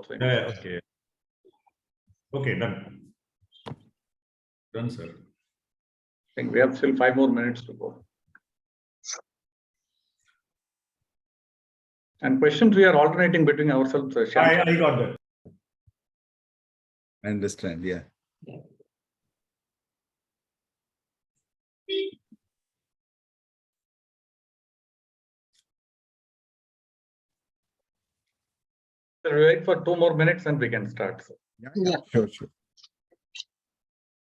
Yeah, okay. Okay, done. Done, sir. I think we have still 5 more minutes to go. And questions we are alternating between ourselves. I got that. I understand, yeah. So we wait for 2 more minutes and we can start. So. Yeah. Sure.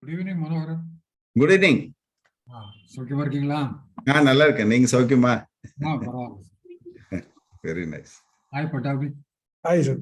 Good evening, Manohar. Good evening. சௌக்கியமா இருக்கீங்களா? நல்லா இருக்கேன். நீங்க சௌக்கியமா? பரவாயில்ல. Very nice. Hi, Patabi. Hi, sir.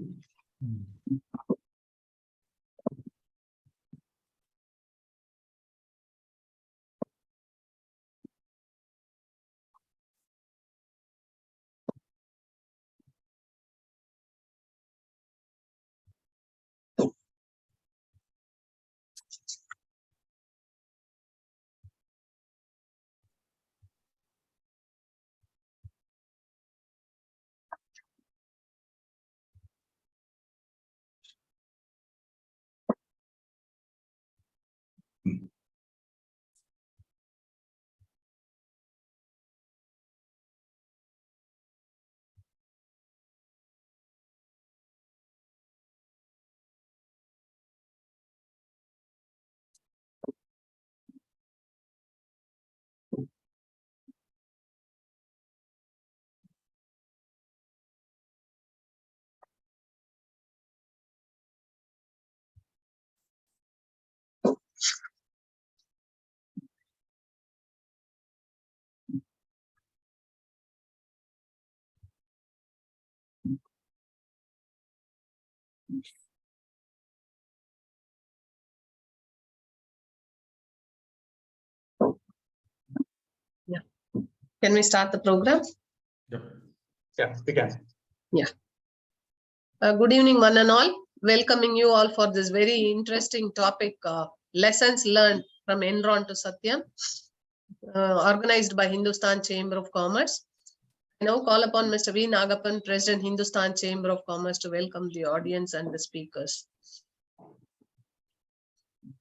Yeah. Can we start the program? Yeah, we can. Yeah. Good evening, one and all. Welcoming you all for this very interesting topic, lessons learned from ENRON to Satyam, organized by Hindustan Chamber of Commerce. I now call upon Mr. V. Nagappan, President, Hindustan Chamber of Commerce, to welcome the audience and the speakers.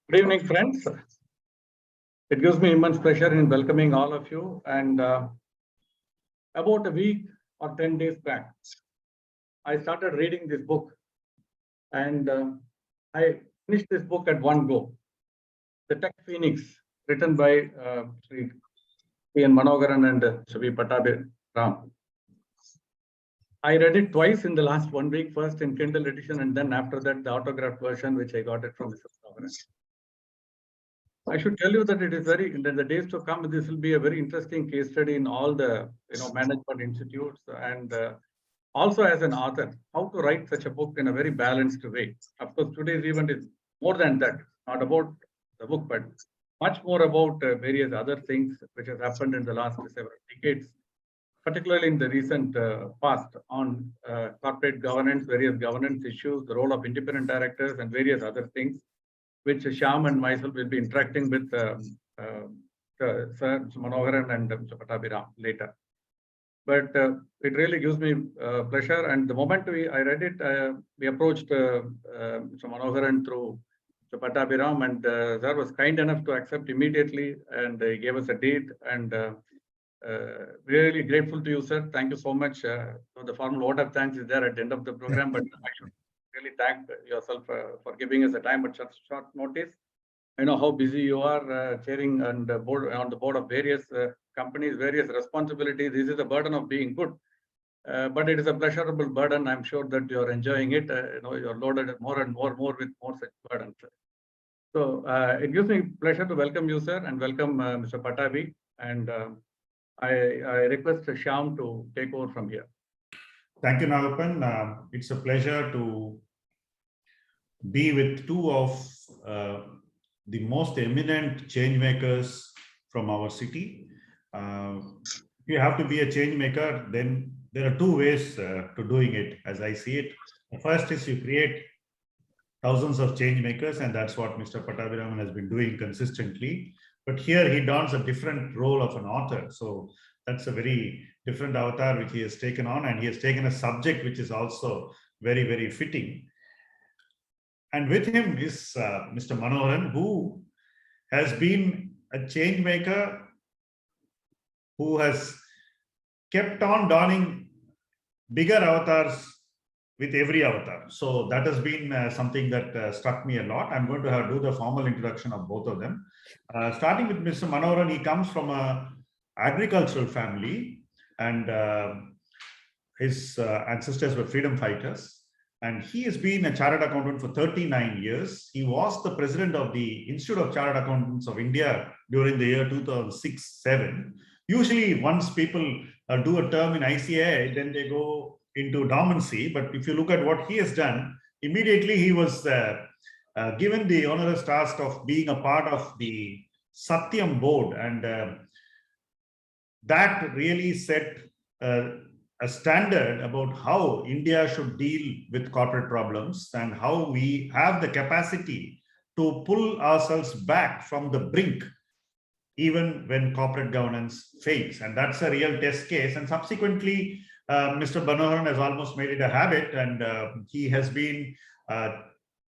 Good evening, friends. It gives me immense pleasure in welcoming all of you. And about a week or 10 days back, I started reading this book, and I finished this book at one go. The Tech Phoenix, written by Sri N. Manogaran and Sri Patabi Ram. I read it twice in the last 1 week, first in Kindle edition, and then after that, the autographed version, which I got it from Mr. Manogaran. I should tell you that it is in the days to come, this will be a very interesting case study in all the management institutes, and also as an author, how to write such a book in a very balanced way. Of course, today's event is more than that, not about the book, but much more about various other things which has happened in the last several decades, particularly in the recent past on corporate governance, various governance issues, the role of independent directors, and various other things, which Shyam and myself will be interacting with Sir Manogaran and Mr. Patabi Ram later. But it really gives me pleasure. And the moment I read it, we approached Mr. Manogaran through Mr. Patabi Ram, and Sir was kind enough to accept immediately, and he gave us a date. And really grateful to you, sir. Thank you so much. So the formal vote of thanks is there at the end of the program, but I should really thank yourself for giving us the time at such short notice. I know how busy you are chairing and on the board of various companies, various responsibilities. This is the burden of being good, but it is a pleasurable burden. I'm sure that you are enjoying it. You're loaded more and more with more such burdens. So it gives me pleasure to welcome you, sir, and welcome Mr. Patabi. And I request Shyam to take over from here. Thank you, Nagappan. It's a pleasure to be with two of the most eminent change makers from our city. If you have to be a change maker, then there are two ways to doing it, as I see it. The first is you create thousands of change makers, and that's what Mr. Pattabhiraman has been doing consistently. But here he dons a different role of an author. So that's a very different avatar which he has taken on, and he has taken a subject which is also very, very fitting. And with him is Mr. Manoharan, who has been a change maker, who has kept on donning bigger avatars with every avatar. So that has been something that struck me a lot. I'm going to do the formal introduction of both of them. Starting with Mr. Manoharan, he comes from a agricultural family, and his ancestors were freedom fighters. And he has been a chartered accountant for 39 years. He was the president of the Institute of Chartered Accountants of India during the year 2006-7. Usually, once people do a term in ICAI, then they go into dormancy. But if you look at what he has done, immediately he was given the onerous task of being a part of the Satyam board, and that really set a standard about how India should deal with corporate problems and how we have the capacity to pull ourselves back from the brink even when corporate governance fails. And that's a real test case. And subsequently, Mr. Manoharan has almost made it a habit, and he has been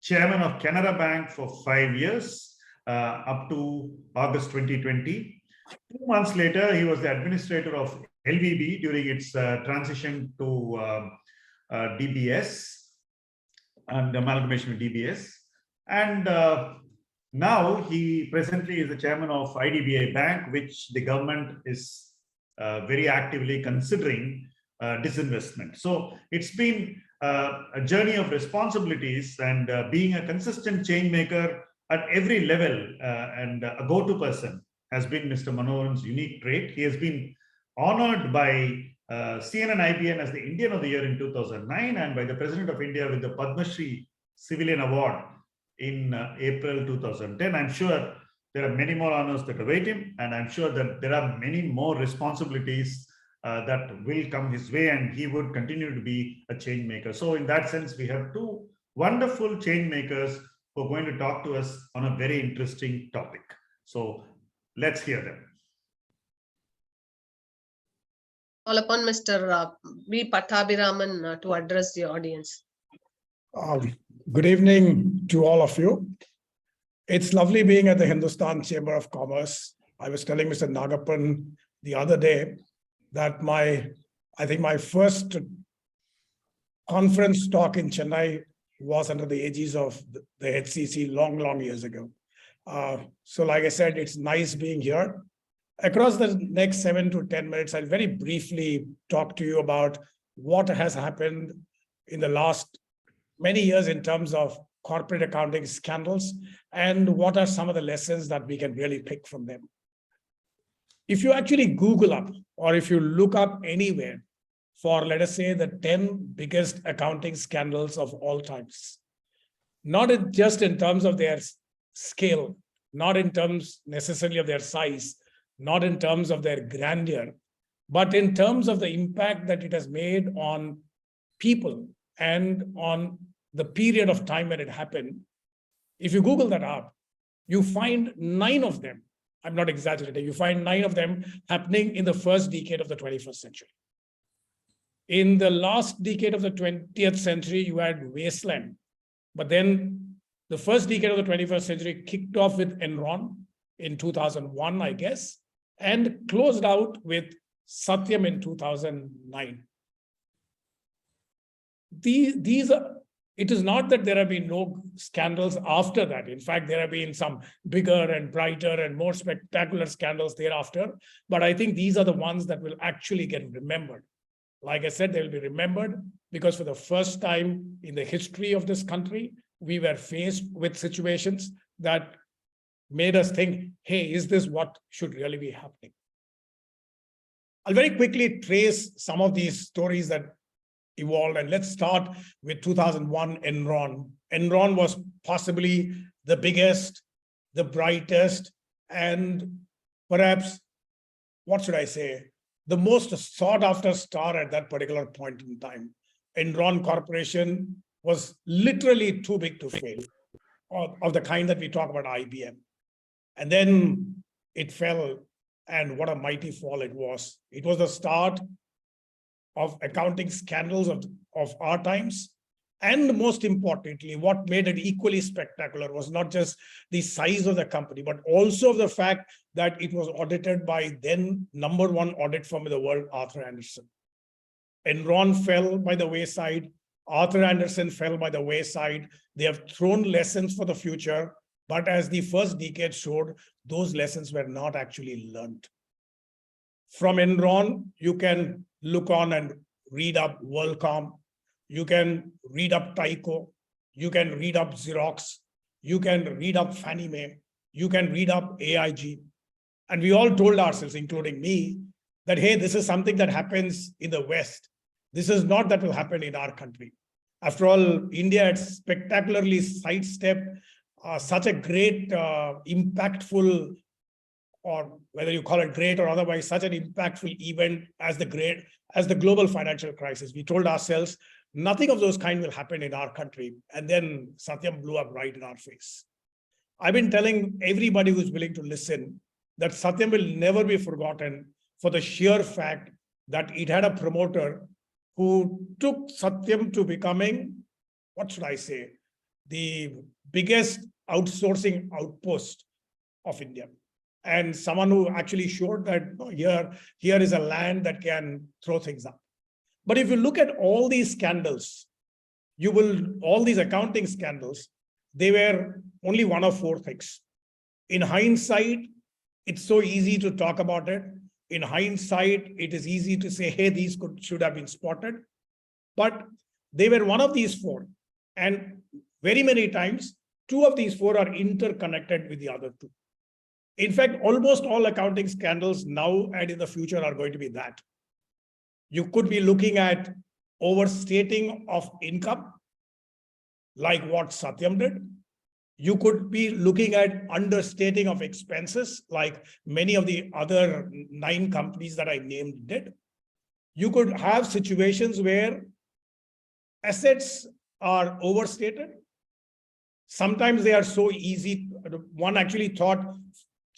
chairman of Canara Bank for 5 years, up to August 2020. 2 months later, he was the administrator of LVB during its transition to DBS and amalgamation with DBS. And now he presently is the chairman of IDBI Bank, which the government is very actively considering disinvestment. So it's been a journey of responsibilities and being a consistent change maker at every level and a go-to person has been Mr. Manoharan's unique trait. He has been honored by CNN IBN as the Indian of the Year in 2009 and by the President of India with the Padma Shri Civilian Award in April 2010. I'm sure there are many more honors that await him, and I'm sure that there are many more responsibilities that will come his way, and he would continue to be a change maker. So in that sense, we have two wonderful change makers who are going to talk to us on a very interesting topic. So let's hear them. Call upon Mr. B. Pattabhiraman to address the audience. Good evening to all of you. It's lovely being at the Hindustan Chamber of Commerce. I was telling Mr. Nagappan the other day that I think my first conference talk in Chennai was under the aegis of the HCC long years ago. So like I said, it's nice being here. Across the next 7 to 10 minutes, I'll very briefly talk to you about what has happened in the last many years in terms of corporate accounting scandals and what are some of the lessons that we can really pick from them. If you actually Google up or if you look up anywhere for, let us say, the 10 biggest accounting scandals of all times, not just in terms of their scale, not in terms necessarily of their size, not in terms of their grandeur, but in terms of the impact that it has made on people and on the period of time when it happened. If you Google that up, you find 9 of them. I'm not exaggerating. You find 9 of them happening in the first decade of the 21st century. In the last decade of the 20th century, you had wasteland. But then the first decade of the 21st century kicked off with Enron in 2001, I guess, and closed out with Satyam in 2009. These are, it is not that there have been no scandals after that. In fact, there have been some bigger and brighter and more spectacular scandals thereafter. But I think these are the ones that will actually get remembered. Like I said, they will be remembered because for the first time in the history of this country, we were faced with situations that made us think, hey, is this what should really be happening? I'll very quickly trace some of these stories that evolved, and let's start with 2001 Enron. Enron was possibly the biggest, the brightest, and perhaps, what should I say, the most sought after star at that particular point in time. Enron Corporation was literally too big to fail, of the kind that we talk about IBM. And then it fell, and what a mighty fall it was. It was the start of accounting scandals of our times. And most importantly, what made it equally spectacular was not just the size of the company, but also the fact that it was audited by then #1 audit firm in the world, Arthur Andersen. Enron fell by the wayside. Arthur Andersen fell by the wayside. They have thrown lessons for the future, but as the first decade showed, those lessons were not actually learned. From Enron, you can look on and read up WorldCom. You can read up Tyco. You can read up Xerox. You can read up Fannie Mae. You can read up AIG. And we all told ourselves, including me, that, hey, this is something that happens in the West. This is not that will happen in our country. After all, India had spectacularly sidestepped such a great, impactful, or whether you call it great or otherwise, such an impactful event as the global financial crisis. We told ourselves nothing of those kind will happen in our country. And then Satyam blew up right in our face. I've been telling everybody who's willing to listen that Satyam will never be forgotten for the sheer fact that it had a promoter who took Satyam to becoming, what should I say, the biggest outsourcing outpost of India. And someone who actually showed that here is a land that can throw things up. But if you look at all these scandals, all these accounting scandals, they were only one of 4 things. In hindsight, it's so easy to talk about it. In hindsight, it is easy to say, hey, these should have been spotted. But they were one of these 4. And very many times, 2 of these 4 are interconnected with the other 2. In fact, almost all accounting scandals now and in the future are going to be that. You could be looking at overstating of income, like what Satyam did. You could be looking at understating of expenses, like many of the other 9 companies that I named did. You could have situations where assets are overstated. Sometimes they are so easy. One actually thought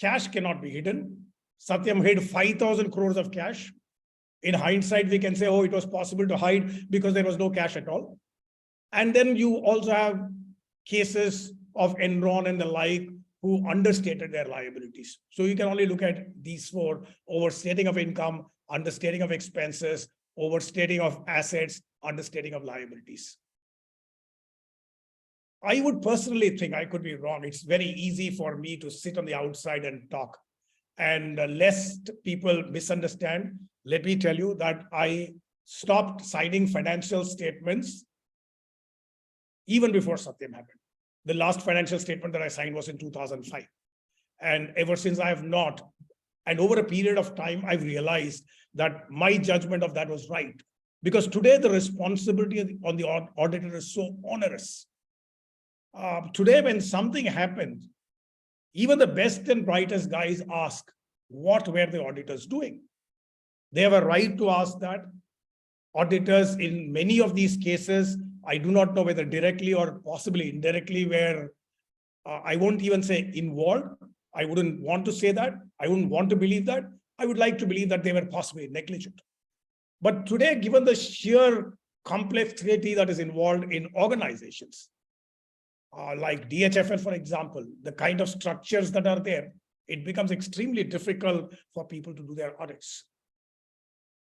cash cannot be hidden. Satyam hid 5,000 crores of cash. In hindsight, we can say, oh, it was possible to hide because there was no cash at all. And then you also have cases of Enron and the like who understated their liabilities. So you can only look at these 4: overstating of income, understating of expenses, overstating of assets, understating of liabilities. I would personally think, I could be wrong, it's very easy for me to sit on the outside and talk. And lest people misunderstand, let me tell you that I stopped signing financial statements even before Satyam happened. The last financial statement that I signed was in 2005. And ever since I have not. And over a period of time, I've realized that my judgment of that was right. Because today the responsibility on the auditor is so onerous. Today, when something happens, even the best and brightest guys ask, what were the auditors doing? They have a right to ask that. Auditors in many of these cases, I do not know whether directly or possibly indirectly were, I won't even say involved. I wouldn't want to say that. I wouldn't want to believe that. I would like to believe that they were possibly negligent. But today, given the sheer complexity that is involved in organizations, like DHFL, for example, the kind of structures that are there, it becomes extremely difficult for people to do their audits.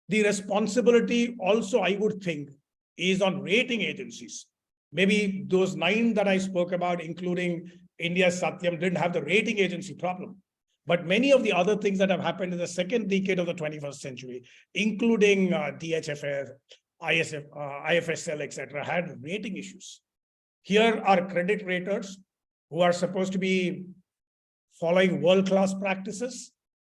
The responsibility also, I would think, is on rating agencies. Maybe those 9 that I spoke about, including India's Satyam, didn't have the rating agency problem. But many of the other things that have happened in the second decade of the 21st century, including DHFL, IFSL, etc., had rating issues. Here are credit raters who are supposed to be following world-class practices,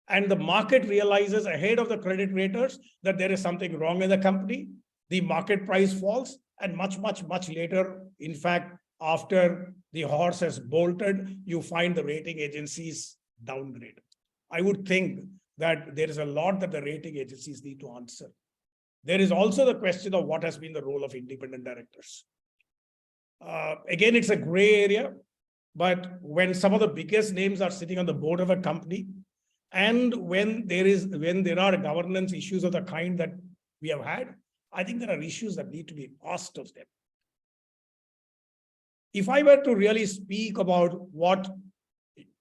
and the market realizes ahead of the credit raters that there is something wrong in the company. The market price falls, and much later, in fact, after the horse has bolted, you find the rating agencies downgrade. I would think that there is a lot that the rating agencies need to answer. There is also the question of what has been the role of independent directors. Again, it's a gray area, but when some of the biggest names are sitting on the board of a company, and when there are governance issues of the kind that we have had, I think there are issues that need to be asked of them. if I were to really speak about what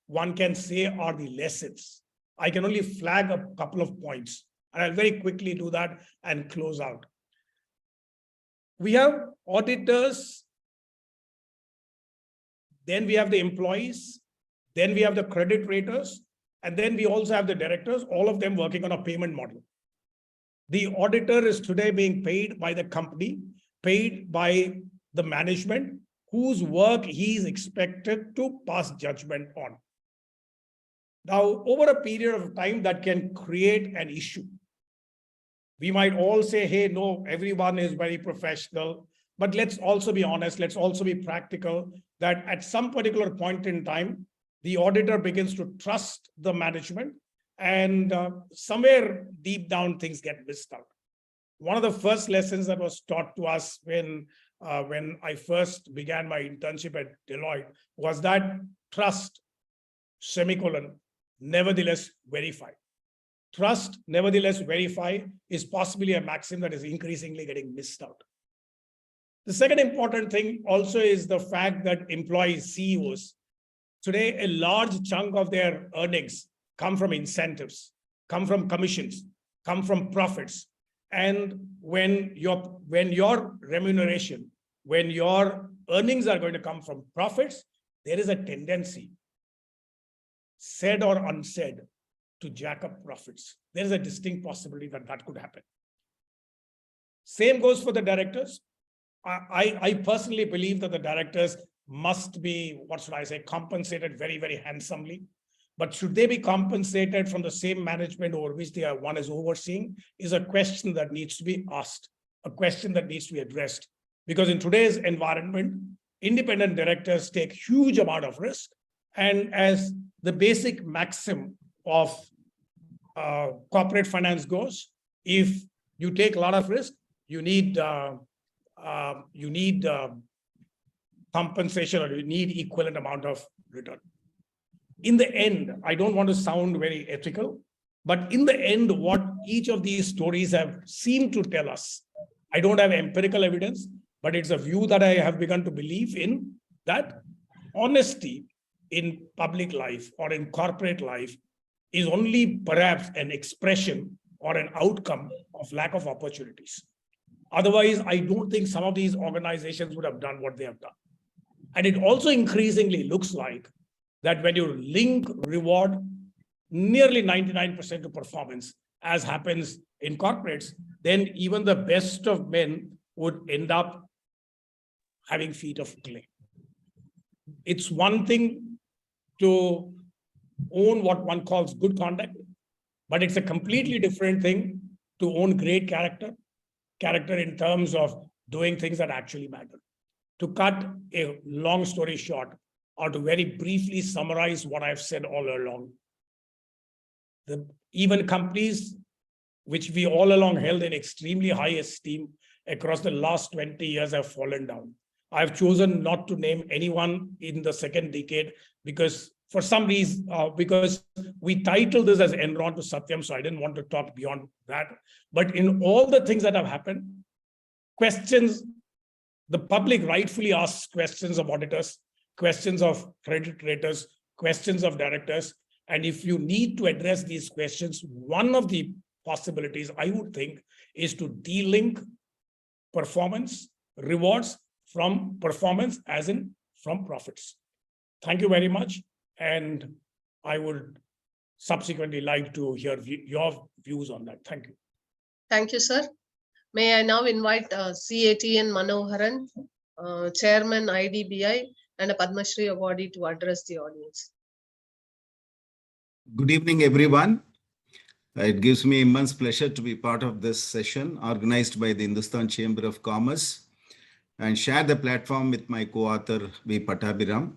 one can say are the lessons, I can only flag a couple of points, and I'll very quickly do that and close out. We have auditors, then we have the employees, then we have the credit raters, and then we also have the directors, all of them working on a payment model. The auditor is today being paid by the company, paid by the management, whose work he is expected to pass judgment on. Now, over a period of time, that can create an issue. We might all say, hey, no, everyone is very professional, but let's also be honest, let's also be practical, that at some particular point in time, the auditor begins to trust the management, and somewhere deep down things get missed out. One of the first lessons that was taught to us when I first began my internship at Deloitte was that trust, semicolon, nevertheless verify. Trust, nevertheless verify is possibly a maxim that is increasingly getting missed out. The second important thing also is the fact that employees, CEOs, today a large chunk of their earnings come from incentives, come from commissions, come from profits. And when your remuneration, when your earnings are going to come from profits, there is a tendency, said or unsaid, to jack up profits. There is a distinct possibility that that could happen. Same goes for the directors. I personally believe that the directors must be, what should I say, compensated very, very handsomely. But should they be compensated from the same management over which one is overseeing is a question that needs to be asked, a question that needs to be addressed. Because in today's environment, independent directors take huge amount of risk. And as the basic maxim of corporate finance goes, if you take a lot of risk, you need compensation, or you need equivalent amount of return. In the end, I don't want to sound very ethical, but in the end, what each of these stories have seemed to tell us, I don't have empirical evidence, but it's a view that I have begun to believe in, that honesty in public life or in corporate life is only perhaps an expression or an outcome of lack of opportunities. Otherwise, I don't think some of these organizations would have done what they have done. And it also increasingly looks like that when you link reward nearly 99% to performance, as happens in corporates, then even the best of men would end up having feet of clay. It's one thing to own what one calls good conduct, but it's a completely different thing to own great character in terms of doing things that actually matter. To cut a long story short, or to very briefly summarize what I've said all along, even companies which we all along held in extremely high esteem across the last 20 years have fallen down. I've chosen not to name anyone in the second decade because for some reason, because we titled this as Enron to Satyam, so I didn't want to talk beyond that. But in all the things that have happened, questions, the public rightfully asks questions of auditors, questions of credit raters, questions of directors. And if you need to address these questions, one of the possibilities I would think is to de-link performance, rewards from performance, as in from profits. Thank you very much. And I would subsequently like to hear your views on that. Thank you. Thank you, sir. May I now invite CATN Manoharan, Chairman IDBI and a Padma Shri awardee to address the audience. Good evening, everyone. It gives me immense pleasure to be part of this session organized by the Hindustan Chamber of Commerce and share the platform with my co-author V. Pattabhiram.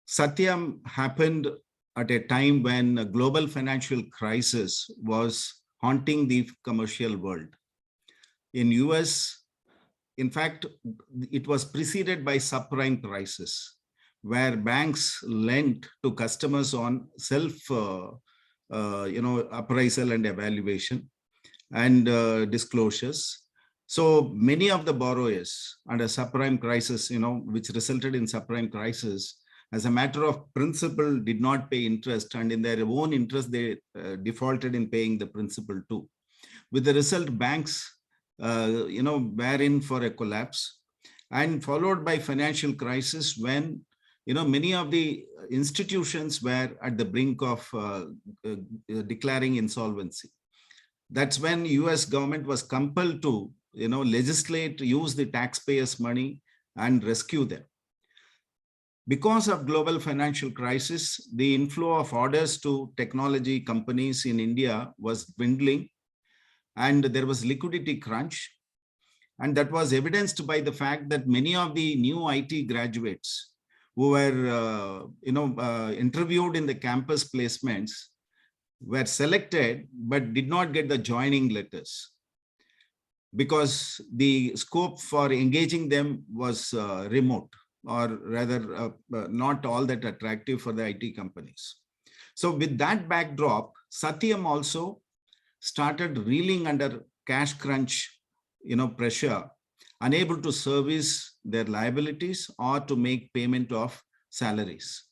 Satyam happened at a time when a global financial crisis was haunting the commercial world. In US, in fact, it was preceded by subprime crisis, where banks lent to customers on appraisal and evaluation and disclosures. So many of the borrowers under subprime crisis, which resulted in subprime crisis, as a matter of principle, did not pay interest, and in their own interest, they defaulted in paying the principal too. With the result, banks, were in for a collapse, and followed by financial crisis when, many of the institutions were at the brink of declaring insolvency. That's when US government was compelled to, legislate, use the taxpayers' money and rescue them. Because of global financial crisis, the inflow of orders to technology companies in India was dwindling, and there was liquidity crunch. And that was evidenced by the fact that many of the new IT graduates who were, interviewed in the campus placements were selected, but did not get the joining letters because the scope for engaging them was remote, or rather not all that attractive for the IT companies. So with that backdrop, Satyam also started reeling under cash crunch, pressure, unable to service their liabilities or to make payment of salaries.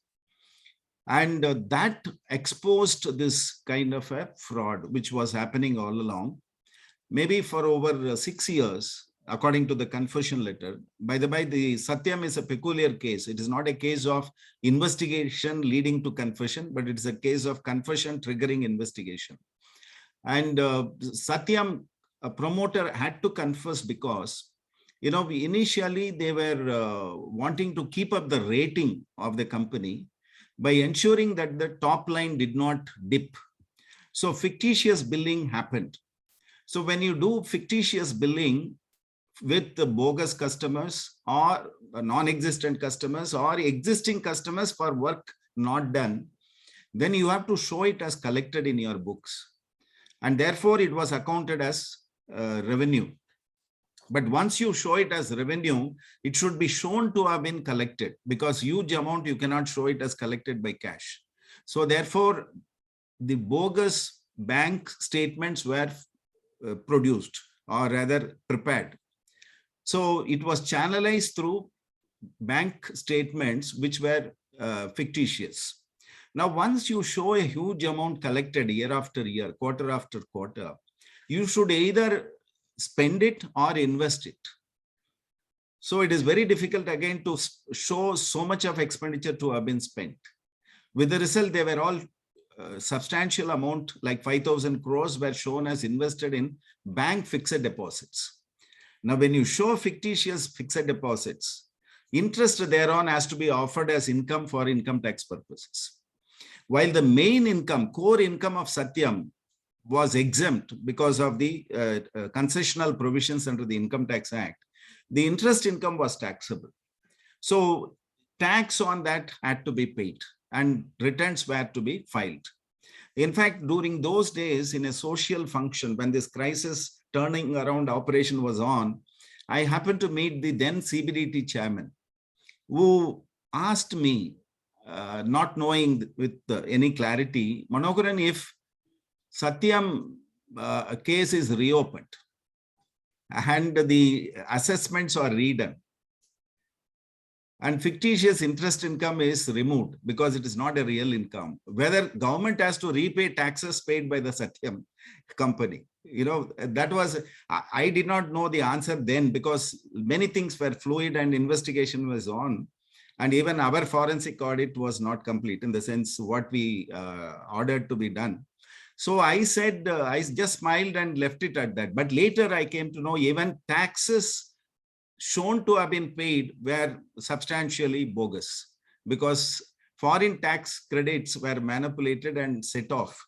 And that exposed this kind of a fraud, which was happening all along, maybe for over 6 years, according to the confession letter. By the way, the Satyam is a peculiar case. It is not a case of investigation leading to confession, but it's a case of confession triggering investigation. And Satyam, a promoter, had to confess because, initially they were wanting to keep up the rating of the company by ensuring that the top line did not dip. So fictitious billing happened. So when you do fictitious billing with the bogus customers or non-existent customers or existing customers for work not done, then you have to show it as collected in your books. And therefore it was accounted as revenue. But once you show it as revenue, it should be shown to have been collected, because huge amount you cannot show it as collected by cash. So therefore, the bogus bank statements were produced, or rather prepared. So it was channelized through bank statements which were fictitious. Now, once you show a huge amount collected year after year, quarter after quarter, you should either spend it or invest it. So it is very difficult again to show so much of expenditure to have been spent. With the result, they were all substantial amount, like 5,000 crores were shown as invested in bank fixed deposits. Now, when you show fictitious fixed deposits, interest thereon has to be offered as income for income tax purposes. While the main income, core income of Satyam was exempt because of the concessional provisions under the Income Tax Act, the interest income was taxable. So tax on that had to be paid and returns were to be filed. In fact, during those days, in a social function, when this crisis turning around operation was on, I happened to meet the then CBDT chairman, who asked me, not knowing with any clarity, Manokaran, if Satyam case is reopened and the assessments are redone and fictitious interest income is removed because it is not a real income, whether government has to repay taxes paid by the Satyam company. That was, I did not know the answer then, because many things were fluid and investigation was on. And even our forensic audit was not complete in the sense what we ordered to be done. So I said, I just smiled and left it at that. But later I came to know even taxes shown to have been paid were substantially bogus, because foreign tax credits were manipulated and set off.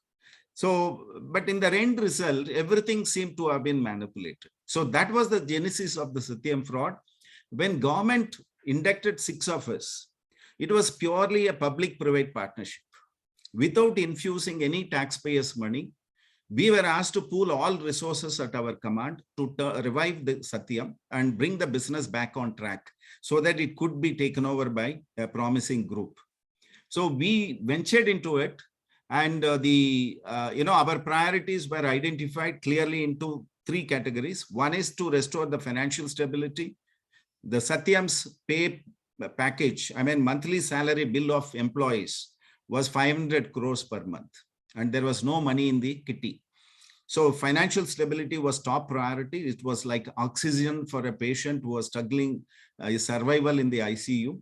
So, but in the end result, everything seemed to have been manipulated. So that was the genesis of the Satyam fraud. When government inducted 6 of us, it was purely a public-private partnership. Without infusing any taxpayers' money, we were asked to pool all resources at our command to revive the Satyam and bring the business back on track so that it could be taken over by a promising group. So we ventured into it, and our priorities were identified clearly into three categories. One is to restore the financial stability. The Satyam's pay package, I mean, monthly salary bill of employees was 500 crores per month, and there was no money in the kitty. So financial stability was top priority. It was like oxygen for a patient who was struggling survival in the ICU.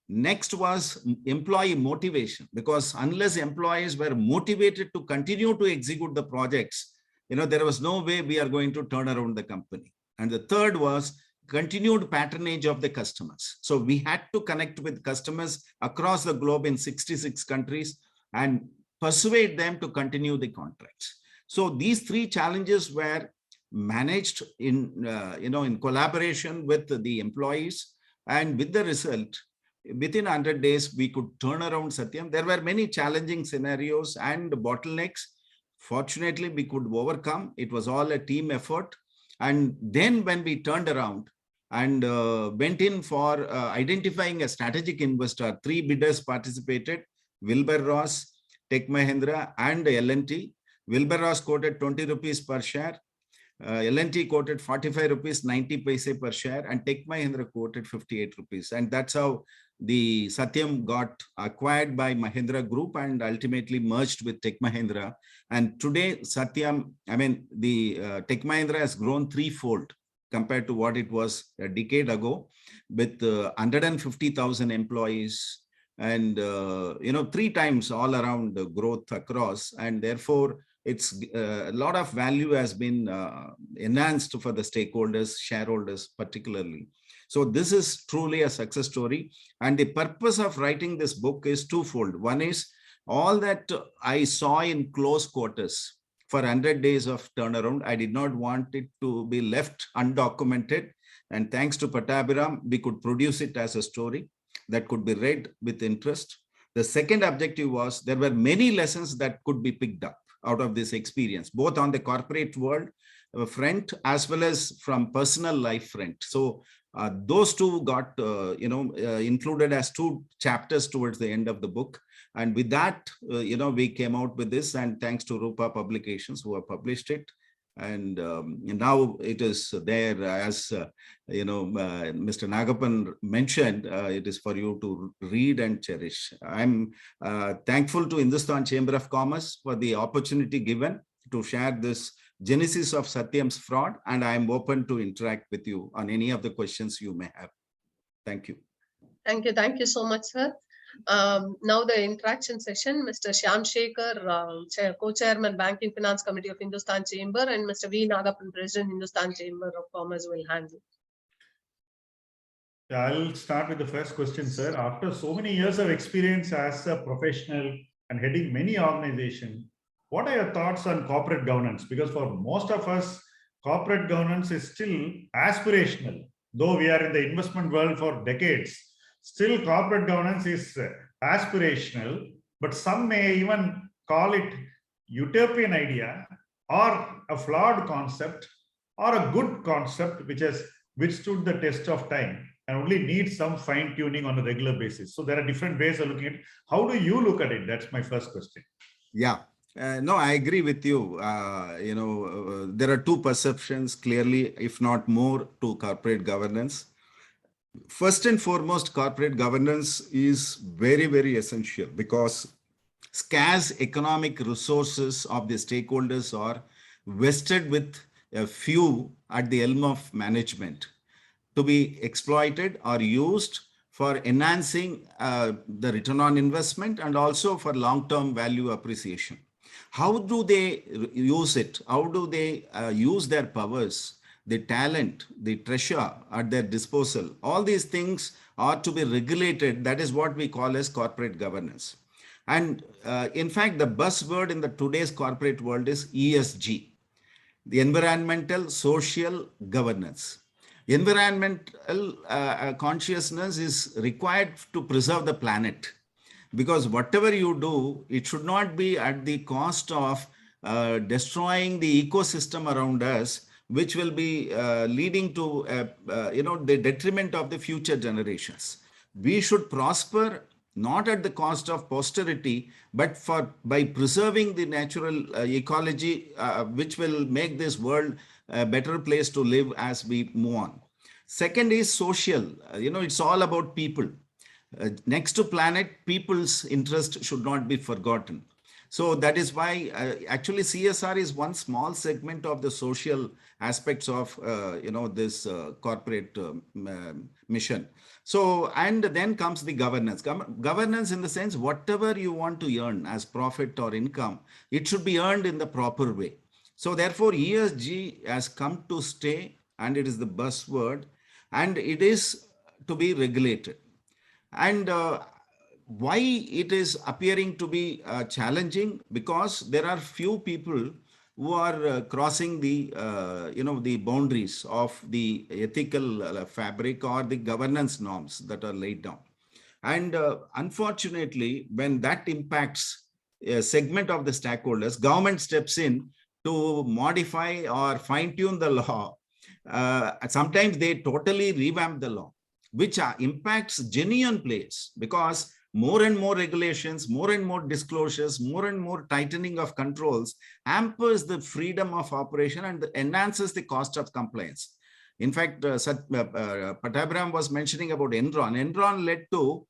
Next was employee motivation, because unless employees were motivated to continue to execute the projects, there was no way we are going to turn around the company. And the third was continued patronage of the customers. So we had to connect with customers across the globe in 66 countries and persuade them to continue the contracts. So these three challenges were managed in collaboration with the employees, and with the result, within 100 days, we could turn around Satyam. There were many challenging scenarios and bottlenecks. Fortunately, we could overcome. It was all a team effort. And then when we turned around and went in for identifying a strategic investor, 3 bidders participated: Wilbur Ross, Tech Mahindra, and L&T. Wilbur Ross quoted 20 rupees per share. L&T quoted 45 rupees 90 paise per share, and Tech Mahindra quoted 58 rupees. And that's how the Satyam got acquired by Mahindra Group and ultimately merged with Tech Mahindra. And today Satyam, the Tech Mahindra has grown threefold compared to what it was a decade ago, with 150,000 employees and 3 times all around the growth across. And therefore it's a lot of value has been enhanced for the stakeholders, shareholders particularly. So this is truly a success story. And the purpose of writing this book is twofold. One is all that I saw in close quarters for 100 days of turnaround. I did not want it to be left undocumented. And thanks to Pattabhiram, we could produce it as a story that could be read with interest. The second objective was there were many lessons that could be picked up out of this experience, both on the corporate world front as well as from personal life front. So those two got included as 2 chapters towards the end of the book. And with that, we came out with this, and thanks to Rupa Publications who have published it. And now it is there, as Mr. Nagapan mentioned, it is for you to read and cherish. I'm thankful to Hindustan Chamber of Commerce for the opportunity given to share this genesis of Satyam's fraud, and I'm open to interact with you on any of the questions you may have. Thank you. Thank you. Thank you so much, sir. Now the interaction session, Mr. Shyam Shekhar, Co-Chairman Banking Finance Committee of Hindustan Chamber, and Mr. V. Nagapan, President, Hindustan Chamber of Commerce, will handle. Yeah, I'll start with the first question, sir. After so many years of experience as a professional and heading many organizations, what are your thoughts on corporate governance? Because for most of us, corporate governance is still aspirational. Though we are in the investment world for decades, still corporate governance is aspirational, but some may even call it utopian idea or a flawed concept or a good concept which has withstood the test of time and only needs some fine tuning on a regular basis. So there are different ways of looking at it. How do you look at it? That's my first question. Yeah. No, I agree with you. There are 2 perceptions clearly, if not more, to corporate governance. First and foremost, corporate governance is very, very essential because scarce economic resources of the stakeholders are vested with a few at the helm of management to be exploited or used for enhancing the return on investment and also for long-term value appreciation. How do they use it? How do they use their powers, the talent, the treasure at their disposal? All these things are to be regulated. That is what we call as corporate governance. And in fact, the buzzword in the today's corporate world is ESG, the environmental social governance. Environmental consciousness is required to preserve the planet, because whatever you do, it should not be at the cost of destroying the ecosystem around us, which will be leading to the detriment of the future generations. We should prosper not at the cost of posterity, but by preserving the natural ecology, which will make this world a better place to live as we move on. Second is social. It's all about people. Next to planet, people's interest should not be forgotten. So that is why actually CSR is one small segment of the social aspects of this corporate mission. So, and then comes the governance. Governance in the sense, whatever you want to earn as profit or income, it should be earned in the proper way. So therefore ESG has come to stay, and it is the buzzword, and it is to be regulated. And why it is appearing to be challenging? Because there are few people who are crossing the the boundaries of the ethical fabric or the governance norms that are laid down. And unfortunately, when that impacts a segment of the stakeholders, government steps in to modify or fine-tune the law. Sometimes they totally revamp the law, which impacts genuine players, because more and more regulations, more and more disclosures, more and more tightening of controls hampers the freedom of operation and enhances the cost of compliance. In fact, Pattabhiram was mentioning about Enron. Enron led to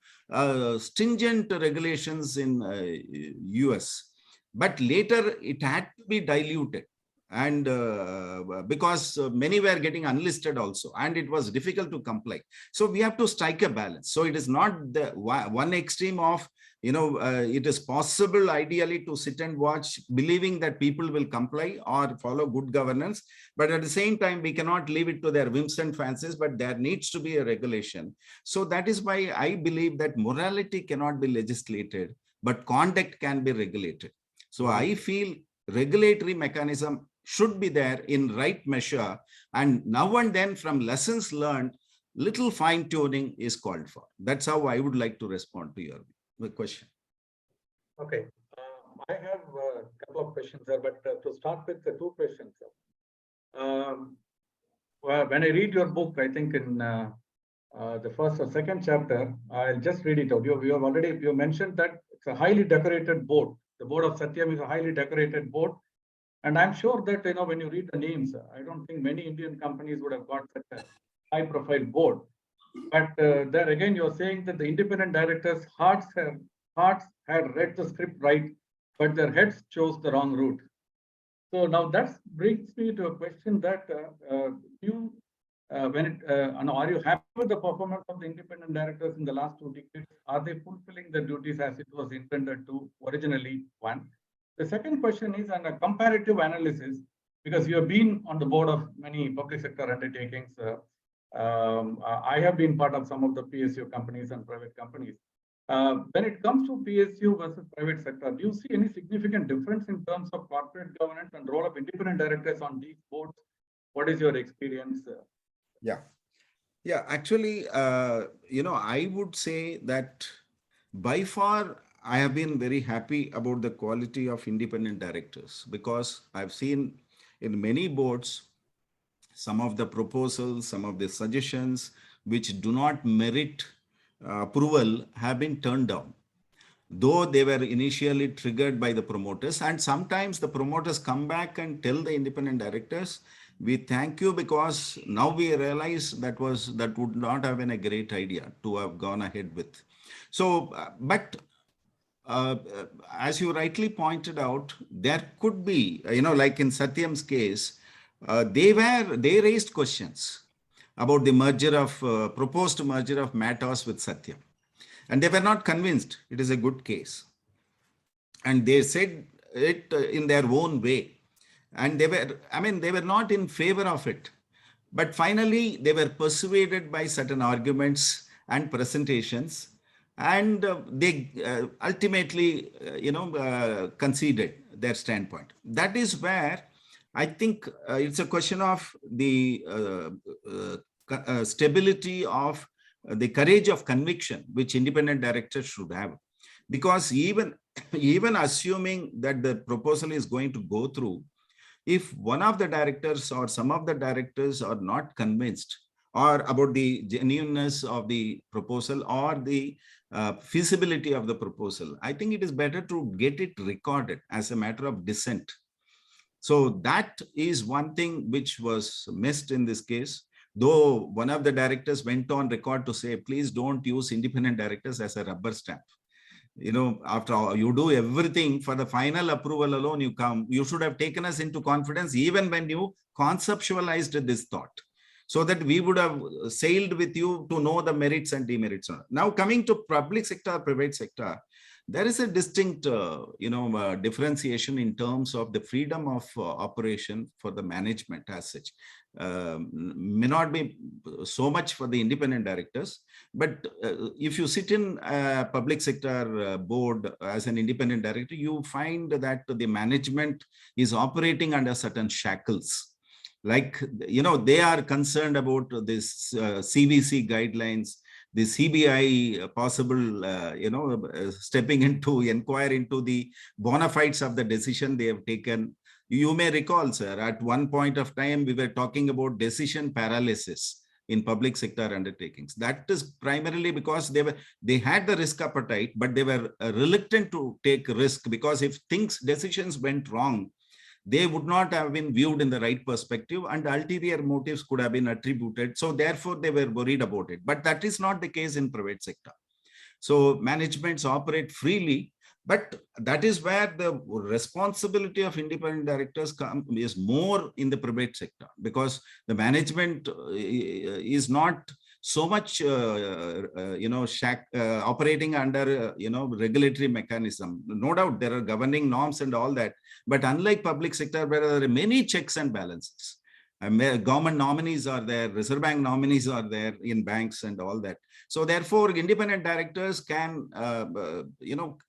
stringent regulations in US, but later it had to be diluted. And because many were getting unlisted also, and it was difficult to comply. So we have to strike a balance. So it is not the one extreme of, it is possible ideally to sit and watch, believing that people will comply or follow good governance. But at the same time, we cannot leave it to their whims and fancies, but there needs to be a regulation. So that is why I believe that morality cannot be legislated, but conduct can be regulated. So I feel regulatory mechanism should be there in right measure, and now and then from lessons learned, little fine tuning is called for. That's how I would like to respond to your question. Okay, I have a couple of questions there, but to start with the two questions. When I read your book, I think in the first or second chapter, I'll just read it out. You mentioned that it's a highly decorated board. The board of Satyam is a highly decorated board. And I'm sure that, when you read the names, I don't think many Indian companies would have got such a high profile board. But there again, you're saying that the independent directors' hearts had read the script right, but their heads chose the wrong route. So now that brings me to a question that are you happy with the performance of the independent directors in the last 2 decades? Are they fulfilling their duties as it was intended to originally? One. The second question is on a comparative analysis, because you have been on the board of many public sector undertakings. I have been part of some of the PSU companies and private companies. When it comes to PSU versus private sector, do you see any significant difference in terms of corporate governance and role of independent directors on these boards? What is your experience? Yeah, actually, I would say that by far, I have been very happy about the quality of independent directors, because I've seen in many boards, some of the proposals, some of the suggestions which do not merit approval have been turned down, though they were initially triggered by the promoters. And sometimes the promoters come back and tell the independent directors, we thank you, because now we realize that would not have been a great idea to have gone ahead with. So, as you rightly pointed out, there could be, like in Satyam's case, they raised questions about the proposed merger of Matos with Satyam, and they were not convinced it is a good case, and they said it in their own way, and they were not in favor of it, but finally they were persuaded by certain arguments and presentations, and they ultimately conceded their standpoint. That is where I think it's a question of the stability of the courage of conviction which independent directors should have, because even assuming that the proposal is going to go through, if one of the directors or some of the directors are not convinced or about the genuineness of the proposal or the feasibility of the proposal, I think it is better to get it recorded as a matter of dissent. So that is one thing which was missed in this case. Though one of the directors went on record to say, please don't use independent directors as a rubber stamp. You know, after all, you do everything for the final approval alone, you come, you should have taken us into confidence even when you conceptualized this thought, so that we would have sailed with you to know the merits and demerits. Now coming to public sector, private sector, there is a distinct, differentiation in terms of the freedom of operation for the management as such. May not be so much for the independent directors, but if you sit in a public sector board as an independent director, you find that the management is operating under certain shackles. Like, they are concerned about this CVC guidelines, the CBI possible, stepping into inquire into the bona fides of the decision they have taken. You may recall, sir, at one point of time, we were talking about decision paralysis in public sector undertakings. That is primarily because they had the risk appetite, but they were reluctant to take risk, because if decisions went wrong, they would not have been viewed in the right perspective, and ulterior motives could have been attributed. So therefore, they were worried about it. But that is not the case in private sector. So managements operate freely, but that is where the responsibility of independent directors is more in the private sector, because the management is not so much, operating under, regulatory mechanism. No doubt there are governing norms and all that, but unlike public sector, where there are many checks and balances, government nominees are there, Reserve Bank nominees are there in banks and all that. So therefore, independent directors can,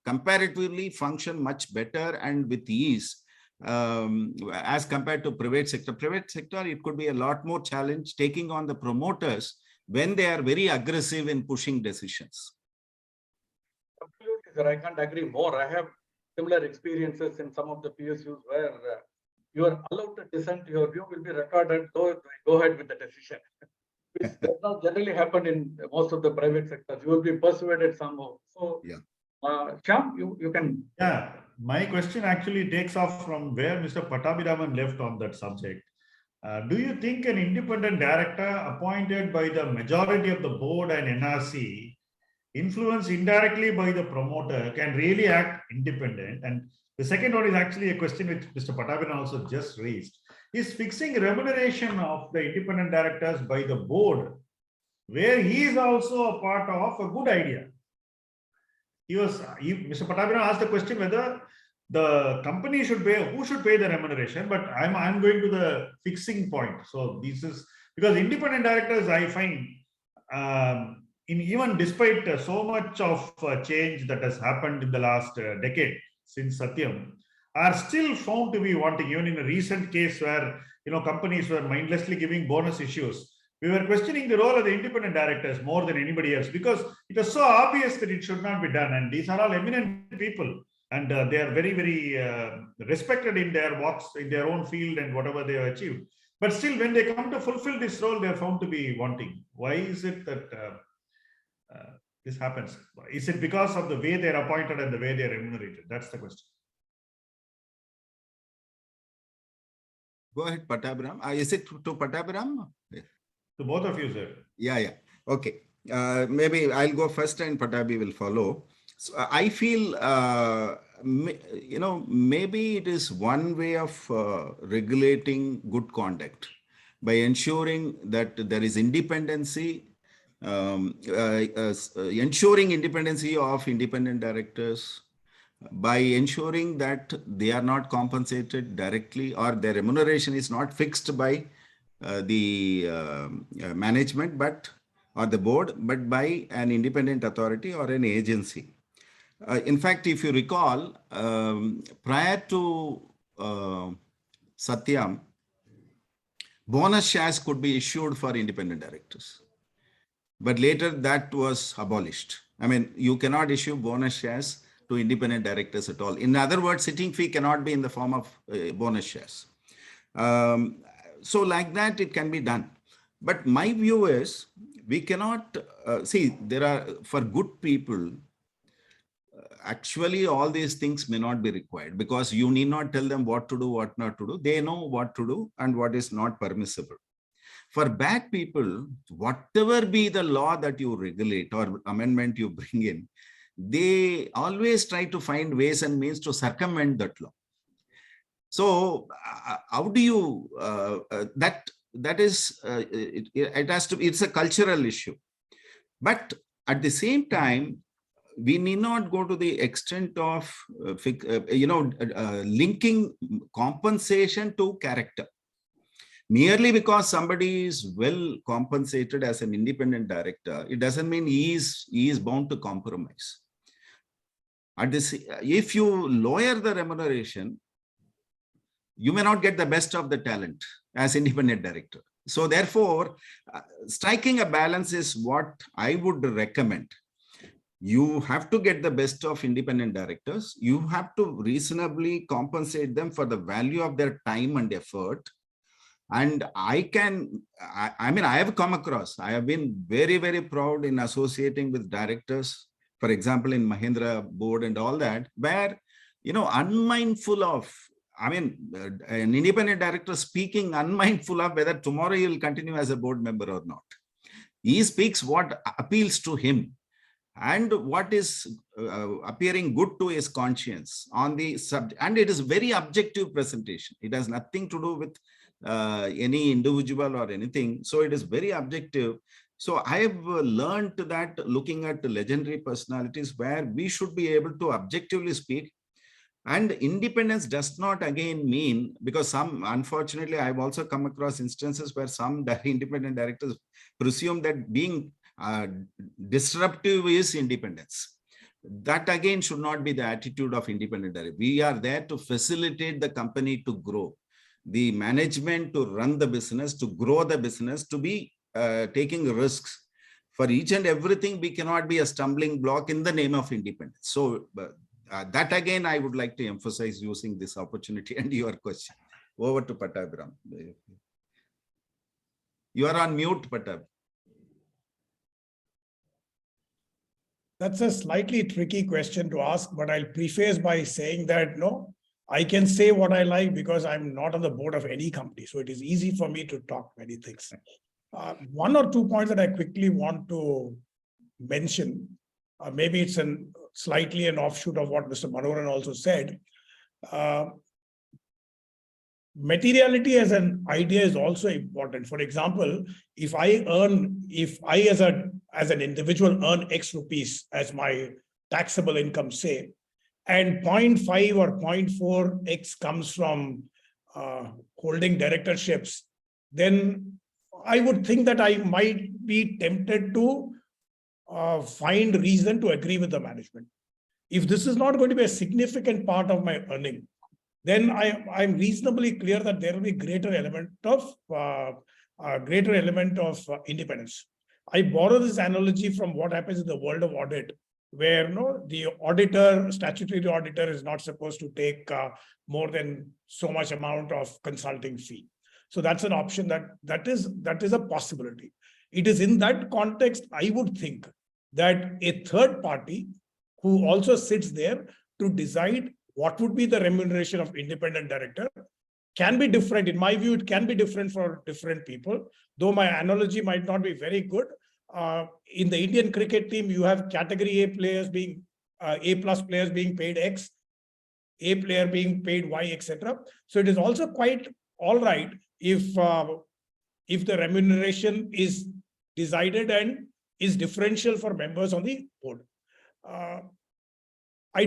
comparatively function much better and with ease as compared to private sector. Private sector, it could be a lot more challenge taking on the promoters when they are very aggressive in pushing decisions. Absolutely, sir. I can't agree more. I have similar experiences in some of the PSUs where you are allowed to dissent. Your view will be recorded. Go ahead with the decision. Which does not generally happen in most of the private sectors. You will be persuaded somehow. So, yeah. Shyam, you can. Yeah, my question actually takes off from where Mr. Pattabhiraman left on that subject. Do you think an independent director appointed by the majority of the board and NRC, influenced indirectly by the promoter, can really act independent? And the second one is actually a question which Mr. Pattabhiraman also just raised. Is fixing remuneration of the independent directors by the board, where he is also a part of, a good idea? Mr. Pattabhiraman asked the question whether the company should pay, who should pay the remuneration, but I'm going to the fixing point. So this is because independent directors, I find, even despite so much of change that has happened in the last decade since Satyam, are still found to be wanting. Even in a recent case where companies were mindlessly giving bonus issues, we were questioning the role of the independent directors more than anybody else, because it was so obvious that it should not be done. And these are all eminent people, and they are very, very respected in their walks, in their own field and whatever they have achieved. But still, when they come to fulfill this role, they are found to be wanting. Why is it that this happens? Is it because of the way they are appointed and the way they are remunerated? That's the question. Go ahead, Pattabhiraman. Is it to Pattabhiraman? Yeah. To both of you, sir. Yeah. Okay. Maybe I'll go first and Pattabhi will follow. So I feel, maybe it is one way of regulating good conduct by ensuring that there is independency, ensuring independency of independent directors, by ensuring that they are not compensated directly or their remuneration is not fixed by the management or the board, but by an independent authority or an agency. In fact, if you recall, prior to Satyam, bonus shares could be issued for independent directors. But later that was abolished. I mean, you cannot issue bonus shares to independent directors at all. In other words, sitting fee cannot be in the form of bonus shares. So like that, it can be done. But my view is, we cannot, see, there are, for good people, actually all these things may not be required, because you need not tell them what to do, what not to do. They know what to do and what is not permissible. For bad people, whatever be the law that you regulate or amendment you bring in, they always try to find ways and means to circumvent that law. So how do you, that is, it has to, it's a cultural issue. But at the same time, we need not go to the extent of, linking compensation to character. Merely because somebody is well compensated as an independent director, it doesn't mean he is bound to compromise. If you lower the remuneration, you may not get the best of the talent as independent director. So therefore, striking a balance is what I would recommend. You have to get the best of independent directors. You have to reasonably compensate them for the value of their time and effort. And I have come across, I have been very, very proud in associating with directors, for example, in Mahindra board and all that, where, unmindful of, an independent director speaking unmindful of whether tomorrow he will continue as a board member or not. He speaks what appeals to him and what is appearing good to his conscience on the subject. And it is very objective presentation. It has nothing to do with any individual or anything. So it is very objective. So I have learned that looking at the legendary personalities where we should be able to objectively speak. And independence does not again mean, because unfortunately, I've also come across instances where some independent directors presume that being disruptive is independence. That again should not be the attitude of independent director. We are there to facilitate the company to grow, the management to run the business, to grow the business, to be taking risks. For each and everything, we cannot be a stumbling block in the name of independence. So that again, I would like to emphasize using this opportunity and your question. Over to Pattabhiram. You are on mute, Pattab. That's a slightly tricky question to ask, but I'll preface by saying that, no, I can say what I like because I'm not on the board of any company. So it is easy for me to talk many things. One or two points that I quickly want to mention, maybe it's slightly an offshoot of what Mr. Manoharan also said. Materiality as an idea is also important. For example, if I as an individual earn X rupees as my taxable income, say, and 0.5 or 0.4 X comes from holding directorships, then I would think that I might be tempted to find reason to agree with the management. If this is not going to be a significant part of my earning, then I'm reasonably clear that there will be greater element of independence. I borrow this analogy from what happens in the world of audit, where the statutory auditor is not supposed to take more than so much amount of consulting fee. So that's an option that is a possibility. It is in that context, I would think that a third party who also sits there to decide what would be the remuneration of independent director can be different. In my view, it can be different for different people, though my analogy might not be very good. In the Indian cricket team, you have category A players being A+ players being paid X, A player being paid Y, etc. So it is also quite all right if the remuneration is decided and is differential for members on the board. I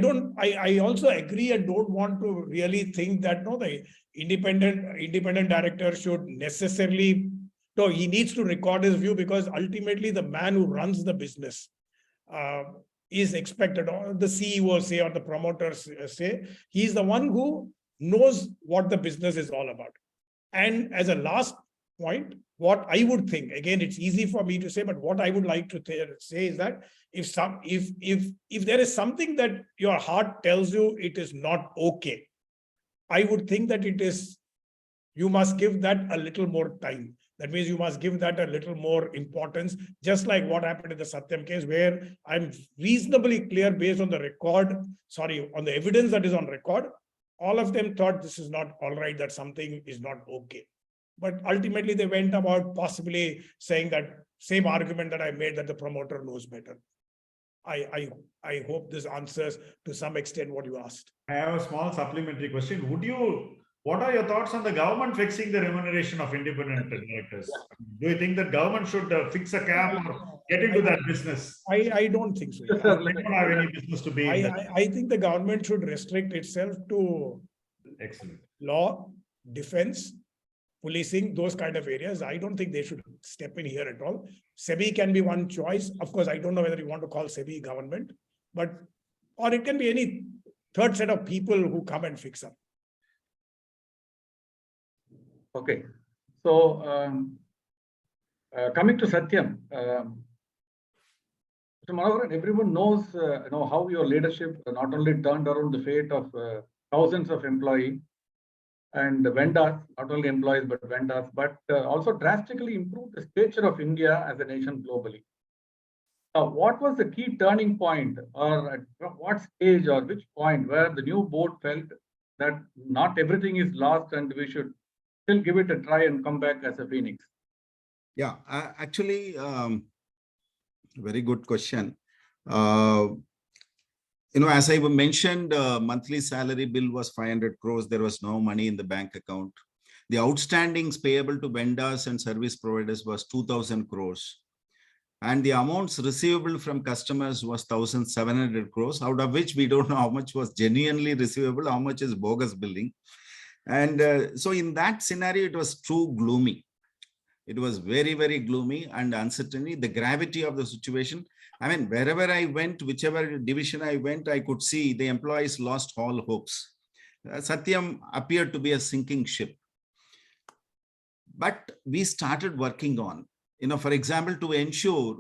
also agree and don't want to really think that the independent director should necessarily, he needs to record his view, because ultimately the man who runs the business is expected, or the CEO say, or the promoters say, he's the one who knows what the business is all about. And as a last point, what I would think, again, it's easy for me to say, but what I would like to say is that if there is something that your heart tells you it is not okay, I would think that you must give that a little more time. That means you must give that a little more importance, just like what happened in the Satyam case, where I'm reasonably clear based on the on the evidence that is on record. All of them thought this is not all right, that something is not okay. But ultimately they went about possibly saying that same argument that I made, that the promoter knows better. I hope this answers to some extent what you asked. I have a small supplementary question. What are your thoughts on the government fixing the remuneration of independent directors? Do you think that government should fix a cap or get into that business? I don't think so. They don't have any business to be in that. I think the government should restrict itself to Excellent. law, defense, policing, those kind of areas. I don't think they should step in here at all. SEBI can be one choice. Of course, I don't know whether you want to call SEBI government, or it can be any third set of people who come and fix up. Okay, so coming to Satyam, Mr. Manoharan, everyone knows how your leadership not only turned around the fate of thousands of employees and vendors, not only employees but vendors, but also drastically improved the stature of India as a nation globally. What was the key turning point, or at what stage or which point where the new board felt that not everything is lost and we should still give it a try and come back as a phoenix? Yeah, actually, very good question. As I mentioned, monthly salary bill was 500 crores. There was no money in the bank account. The outstandings payable to vendors and service providers was 2,000 crores. And the amounts receivable from customers was 1,700 crores, out of which we don't know how much was genuinely receivable, how much is bogus billing. And so in that scenario, it was too gloomy. It was very, very gloomy and uncertainty, the gravity of the situation. I mean, wherever I went, whichever division I went, I could see the employees lost all hopes. Satyam appeared to be a sinking ship. But we started working on, for example, to ensure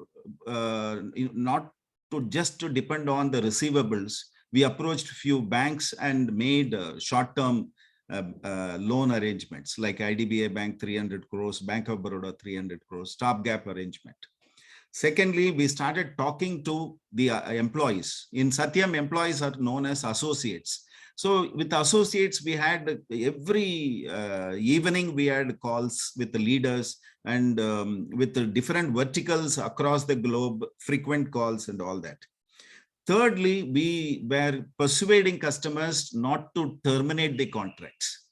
not to just to depend on the receivables, we approached few banks and made short-term loan arrangements like IDBI Bank 300 crores, Bank of Baroda 300 crores, stopgap arrangement. Secondly, we started talking to the employees. In Satyam, employees are known as associates. So with associates, we had every evening, we had calls with the leaders and with the different verticals across the globe, frequent calls and all that. Thirdly, we were persuading customers not to terminate the contracts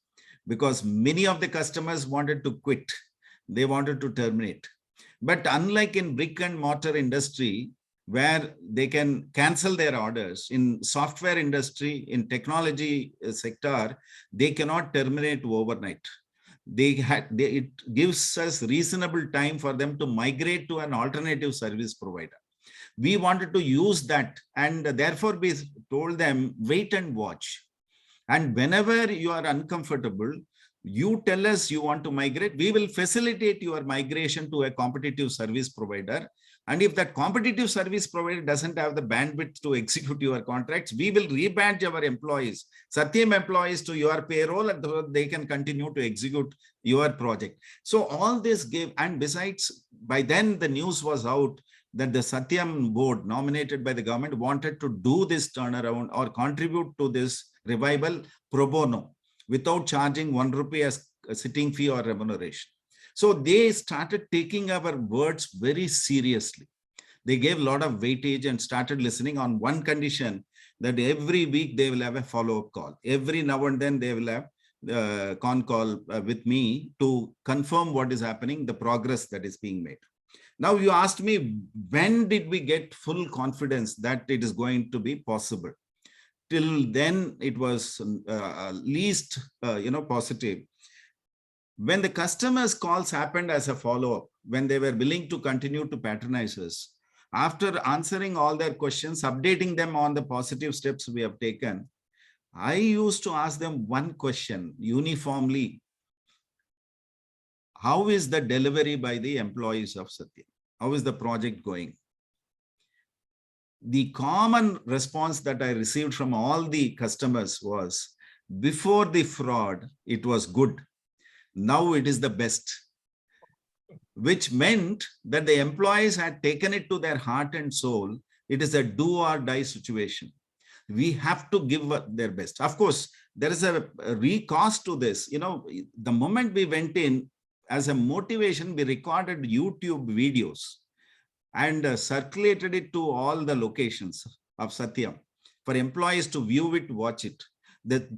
because many of the customers wanted to quit. They wanted to terminate. But unlike in brick and mortar industry, where they can cancel their orders, in software industry, in technology sector, they cannot terminate overnight. It gives us reasonable time for them to migrate to an alternative service provider. We wanted to use that, and therefore we told them, wait and watch. And whenever you are uncomfortable, you tell us you want to migrate, we will facilitate your migration to a competitive service provider. And if that competitive service provider doesn't have the bandwidth to execute your contracts, we will rebadge our employees, Satyam employees, to your payroll, and they can continue to execute your project. So all this gave, and besides, by then the news was out that the Satyam board nominated by the government wanted to do this turnaround or contribute to this revival pro bono without charging 1 rupee as a sitting fee or remuneration. So they started taking our words very seriously. They gave a lot of weightage and started listening on one condition, that every week they will have a follow-up call. Every now and then they will have a con call with me to confirm what is happening, the progress that is being made. Now you asked me, when did we get full confidence that it is going to be possible? Till then, it was least, positive. When the customers' calls happened as a follow-up, when they were willing to continue to patronize us, after answering all their questions, updating them on the positive steps we have taken, I used to ask them one question uniformly. How is the delivery by the employees of Satyam? How is the project going? The common response that I received from all the customers was, before the fraud, it was good. Now it is the best. which meant that the employees had taken it to their heart and soul. It is a do or die situation. We have to give their best. Of course, there is a recost to this. You know, the moment we went in, as a motivation, we recorded YouTube videos and circulated it to all the locations of Satyam for employees to view it, watch it. The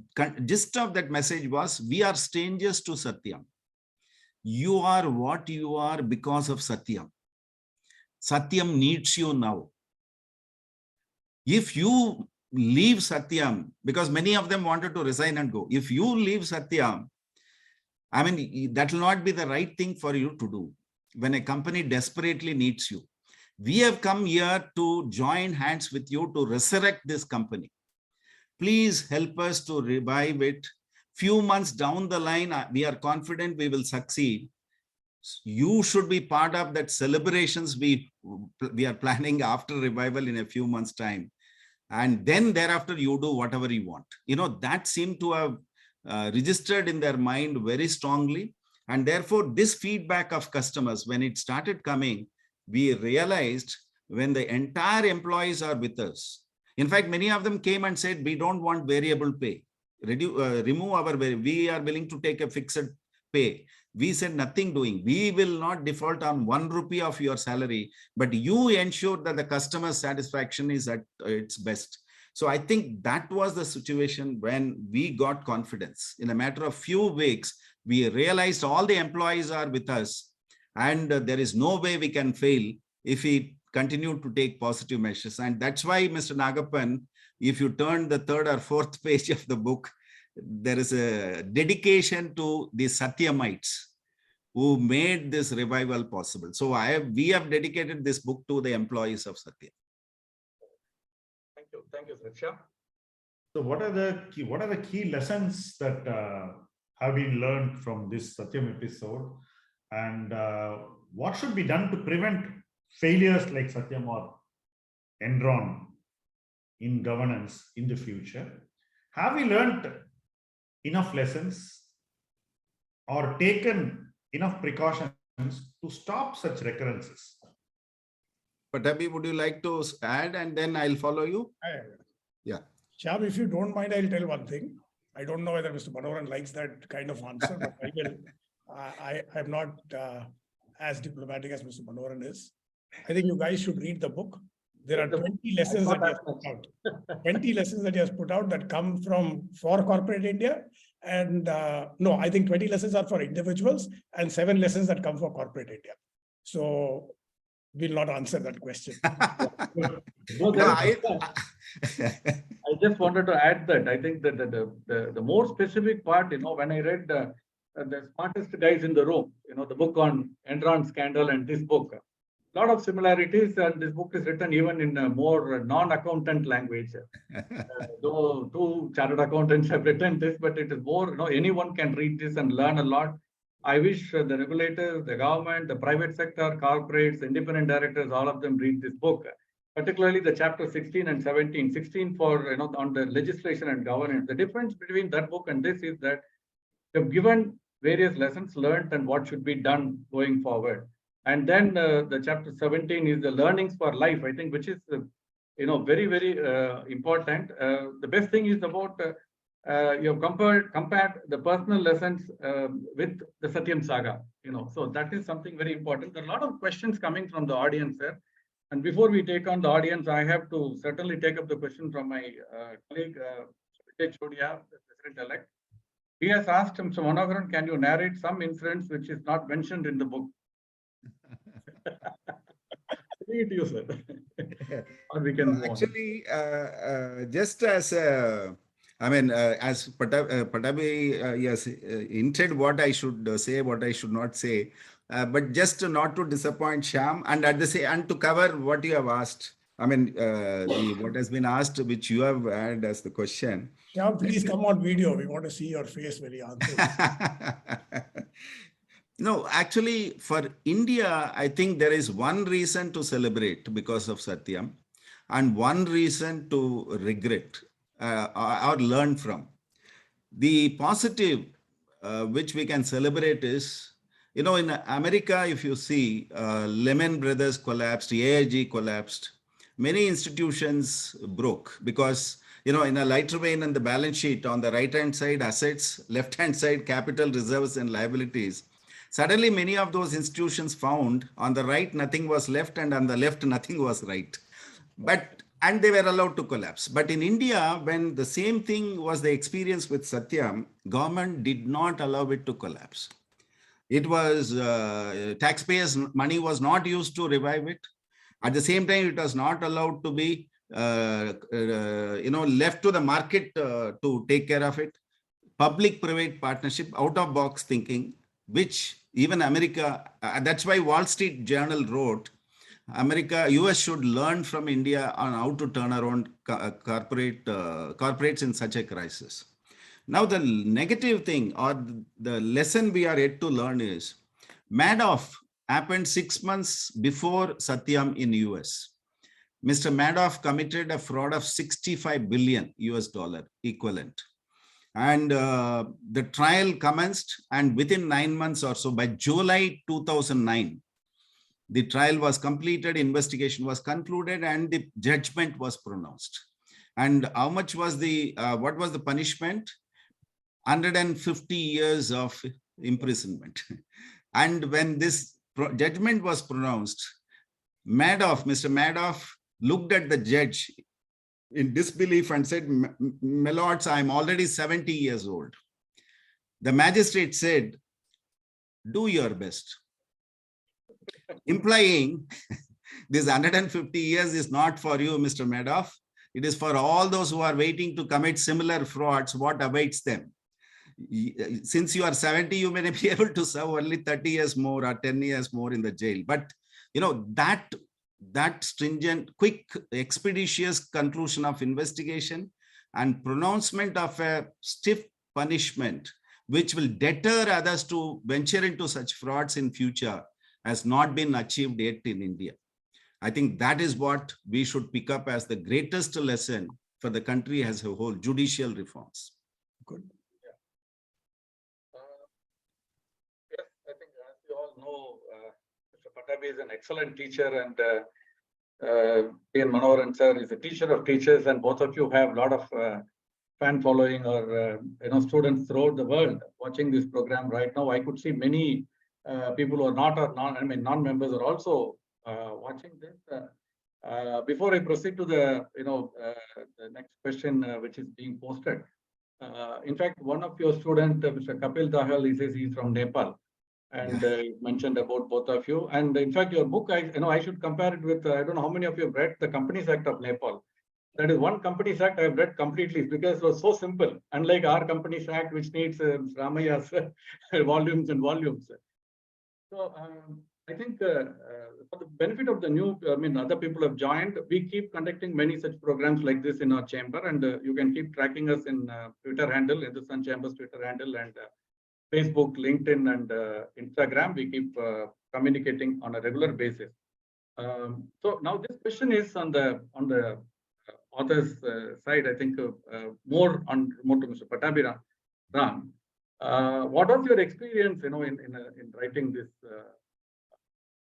gist of that message was, we are strangers to Satyam. You are what you are because of Satyam. Satyam needs you now. If you leave Satyam, because many of them wanted to resign and go, if you leave Satyam, I mean, that will not be the right thing for you to do when a company desperately needs you. We have come here to join hands with you to resurrect this company. Please help us to revive it. Few months down the line, we are confident we will succeed. You should be part of that celebrations we are planning after revival in a few months' time. And then thereafter, you do whatever you want. You know, that seemed to have registered in their mind very strongly. And therefore, this feedback of customers, when it started coming, we realized when the entire employees are with us. In fact, many of them came and said, we don't want variable pay. Remove our, we are willing to take a fixed pay. We said nothing doing. We will not default on 1 rupee of your salary, but you ensure that the customer satisfaction is at its best. So I think that was the situation when we got confidence. In a matter of few weeks, we realized all the employees are with us and there is no way we can fail if we continue to take positive measures. And that's why, Mr. Nagappan, if you turn the 3rd or 4th page of the book, there is a dedication to the Satyamites who made this revival possible. So we have dedicated this book to the employees of Satyam. Thank you, Sir. So what are the key lessons that have been learned from this Satyam episode, and what should be done to prevent failures like Satyam or Enron in governance in the future? Have we learned enough lessons or taken enough precautions to stop such recurrences? Patabi, would you like to add and then I'll follow you? Yeah. Shyam, if you don't mind, I'll tell one thing. I don't know whether Mr. Manoharan likes that kind of answer, but I will. I'm not as diplomatic as Mr. Manoharan is. I think you guys should read the book. There are 20 lessons that he has put out. 20 lessons that he has put out that come from for corporate India. And no, I think 20 lessons are for individuals and 7 lessons that come for corporate India. So we'll not answer that question. I just wanted to add that I think that the more specific part, when I read the smartest guys in the room, the book on Enron scandal and this book, a lot of similarities, and this book is written even in a more non-accountant language. Though 2 chartered accountants have written this, but it is more, anyone can read this and learn a lot. I wish the regulators, the government, the private sector, corporates, independent directors, all of them read this book, particularly the chapter 16 and 17. 16 for, on the legislation and governance. The difference between that book and this is that they've given various lessons learned and what should be done going forward. And then the chapter 17 is the learnings for life, I think, which is, very, very important. The best thing is about you have compared the personal lessons with the Satyam saga, so that is something very important. There are a lot of questions coming from the audience here. And before we take on the audience, I have to certainly take up the question from my colleague, Vijay Chodia, the President-elect. He has asked Mr. Manoharan, can you narrate some incidents which is not mentioned in the book? Leave it to you, sir. Or we can actually, just as as Patabi yes, hinted what I should say, what I should not say, but just not to disappoint Shyam, and at the same, and to cover what you have asked. What has been asked, which you have had as the question. Shyam, please come on video. We want to see your face when you answer. No, actually, for India, I think there is one reason to celebrate because of Satyam, and one reason to regret or learn from. The positive which we can celebrate is You know, in America, if you see, Lehman Brothers collapsed, AIG collapsed, many institutions broke because, you know, in a lighter vein in the balance sheet, on the right-hand side, assets, left-hand side, capital reserves and liabilities. Suddenly, many of those institutions found on the right, nothing was left, and on the left, nothing was right. And they were allowed to collapse. But in India, when the same thing was the experience with Satyam, government did not allow it to collapse. It was taxpayers' money was not used to revive it. At the same time, it was not allowed to be, left to the market to take care of it. Public-private partnership, out-of-box thinking, which even America, that's why Wall Street Journal wrote, US should learn from India on how to turn around corporates in such a crisis. Now, the negative thing or the lesson we are yet to learn is Madoff happened 6 months before Satyam in US. Mr. Madoff committed a fraud of 65 billion US dollar equivalent. And the trial commenced, and within 9 months or so, by July 2009, the trial was completed, investigation was concluded, and the judgment was pronounced. And how much was what was the punishment? 150 years of imprisonment. And when this judgment was pronounced, Mr. Madoff looked at the judge in disbelief and said, "My lords, I'm already 70 years old." The magistrate said, "Do your best." Implying this 150 years is not for you, Mr. Madoff. It is for all those who are waiting to commit similar frauds, what awaits them. Since you are 70, you may be able to serve only 30 years more or 10 years more in the jail. But, you know, that stringent, quick, expeditious conclusion of investigation and pronouncement of a stiff punishment, which will deter others to venture into such frauds in future, has not been achieved yet in India. I think that is what we should pick up as the greatest lesson for the country as a whole, judicial reforms. Good. Yes, I think as you all know, Mr. Patabi is an excellent teacher, and P.N. Manoharan sir is a teacher of teachers, and both of you have a lot of fan following or students throughout the world watching this program right now. I could see many people who are non-members are also watching this. Before I proceed to the next question which is being posted, in fact, one of your students, Mr. Kapil Dahal, he says he's from Nepal, and mentioned about both of you. And in fact, your book, I should compare it with, I don't know how many of you have read the Companies Act of Nepal. That is one Companies Act I have read completely because it was so simple, unlike our Companies Act, which needs Ramaya's volumes and volumes. So I think for the benefit of the new, other people have joined, we keep conducting many such programs like this in our chamber, and you can keep tracking us in Twitter handle, Hindustan Chamber's Twitter handle, and Facebook, LinkedIn, and Instagram. We keep communicating on a regular basis. So now this question is on the author's side. I think more to Mr. Patabi Ram. What was your experience, in writing this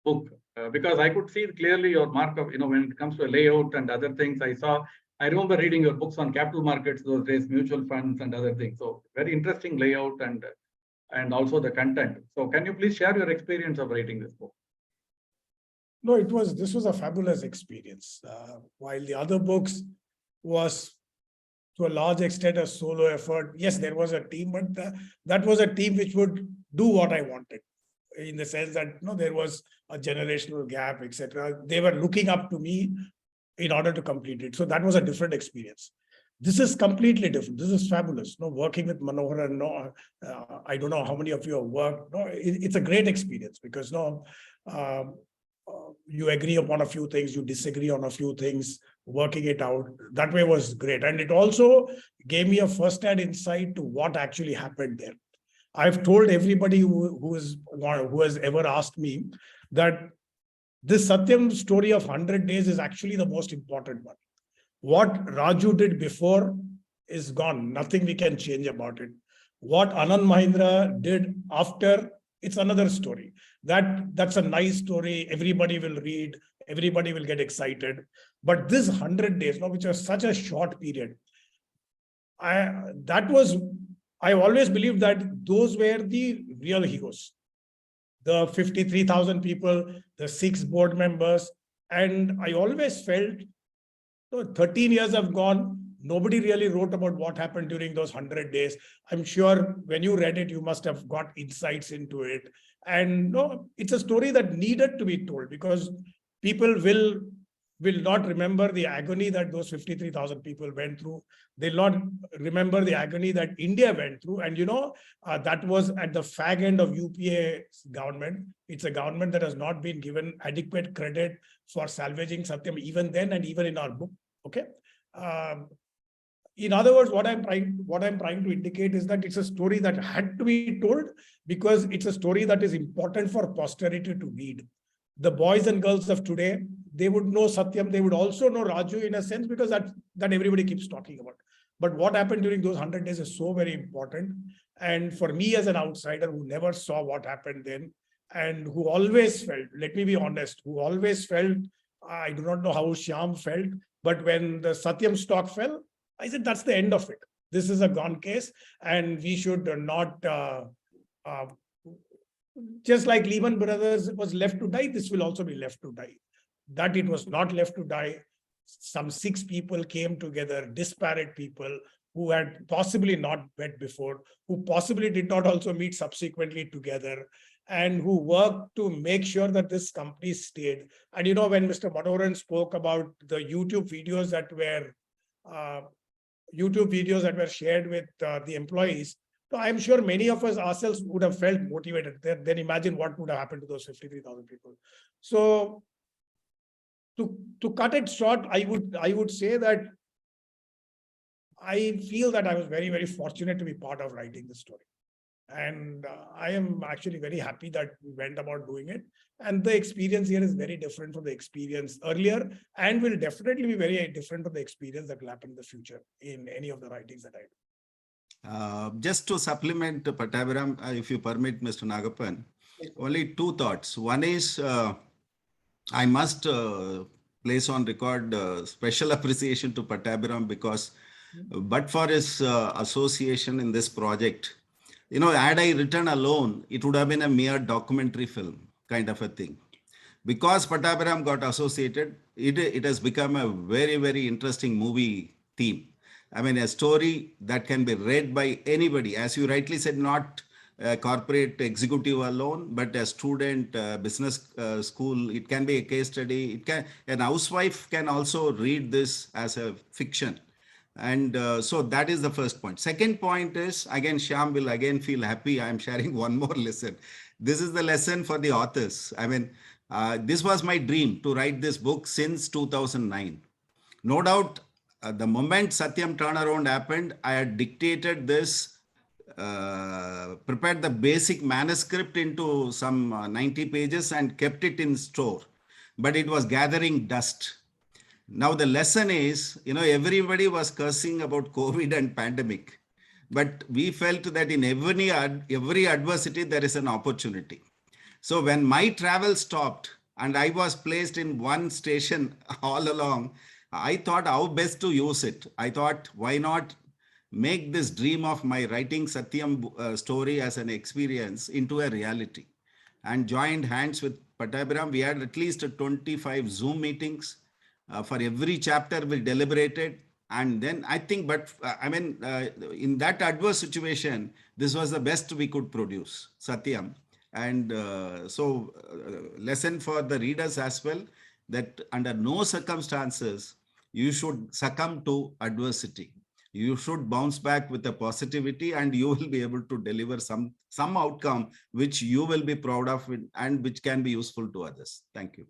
book? Because I could see clearly your mark of, when it comes to a layout and other things. I remember reading your books on capital markets those days, mutual funds and other things. So very interesting layout and also the content. So can you please share your experience of writing this book? No, this was a fabulous experience. While the other books was to a large extent a solo effort. Yes, there was a team, but that was a team which would do what I wanted, in the sense that there was a generational gap, etc. They were looking up to me in order to complete it. So that was a different experience. This is completely different. This is fabulous. Working with Manoharan, I don't know how many of you have worked. It's a great experience because you agree upon a few things, you disagree on a few things, working it out. That way was great. And it also gave me a first-hand insight to what actually happened there. I've told everybody who has ever asked me that this Satyam story of 100 days is actually the most important one. What Raju did before is gone. Nothing we can change about it. What Anand Mahindra did after it's another story. That's a nice story. Everybody will read, everybody will get excited. But this 100 days, which was such a short period, I always believed that those were the real heroes. The 53,000 people, the 6 board members. And I always felt, 13 years have gone. Nobody really wrote about what happened during those 100 days. I'm sure when you read it, you must have got insights into it. And no, it's a story that needed to be told, because people will not remember the agony that those 53,000 people went through. They'll not remember the agony that India went through. And that was at the fag end of UPA's government. It's a government that has not been given adequate credit for salvaging Satyam, even then and even in our book. Okay. In other words, what I'm trying to indicate is that it's a story that had to be told, because it's a story that is important for posterity to read. The boys and girls of today, they would know Satyam. They would also know Raju in a sense, because that everybody keeps talking about. But what happened during those 100 days is so very important. And for me as an outsider who never saw what happened then, and who always felt, let me be honest, who always felt, I do not know how Shyam felt, but when the Satyam stock fell, I said, that's the end of it. This is a gone case, and we should not, just like Lehman Brothers was left to die, this will also be left to die. That it was not left to die. Some 6 people came together, disparate people who had possibly not met before, who possibly did not also meet subsequently together, and who worked to make sure that this company stayed. And when Mr. Manoharan spoke about the YouTube videos that were shared with the employees, so I'm sure many of us ourselves would have felt motivated. Then imagine what would have happened to those 53,000 people. So to cut it short, I would say that I feel that I was very, very fortunate to be part of writing this story. And I am actually very happy that we went about doing it. And the experience here is very different from the experience earlier, and will definitely be very different from the experience that will happen in the future in any of the writings that I do. Just to supplement Pattabhiram, if you permit, Mr. Nagappan, only 2 thoughts. One is I must place on record special appreciation to Pattabhiram, because but for his association in this project, had I written alone, it would have been a mere documentary film kind of a thing. Because Pattabhiram got associated, it has become a very, very interesting movie theme. I mean, a story that can be read by anybody, as you rightly said, not a corporate executive alone, but a student, business school. It can be a case study. An housewife can also read this as a fiction. And so that is the first point. Second point is, again, Shyam will again feel happy. I'm sharing one more lesson. This is the lesson for the authors. I mean, this was my dream to write this book since 2009. No doubt, the moment Satyam turnaround happened, I had dictated this, prepared the basic manuscript into some 90 pages and kept it in store. But it was gathering dust. Now the lesson is, everybody was cursing about COVID and pandemic, but we felt that in every adversity, there is an opportunity. So when my travel stopped and I was placed in one station all along, I thought how best to use it. I thought, why not make this dream of my writing Satyam story as an experience into a reality, and joined hands with Pattabhiram. We had at least 25 Zoom meetings. For every chapter, we deliberated. And then I think, in that adverse situation, this was the best we could produce, Satyam. And lesson for the readers as well, that under no circumstances, you should succumb to adversity. You should bounce back with a positivity, and you will be able to deliver some outcome which you will be proud of and which can be useful to others. Thank you.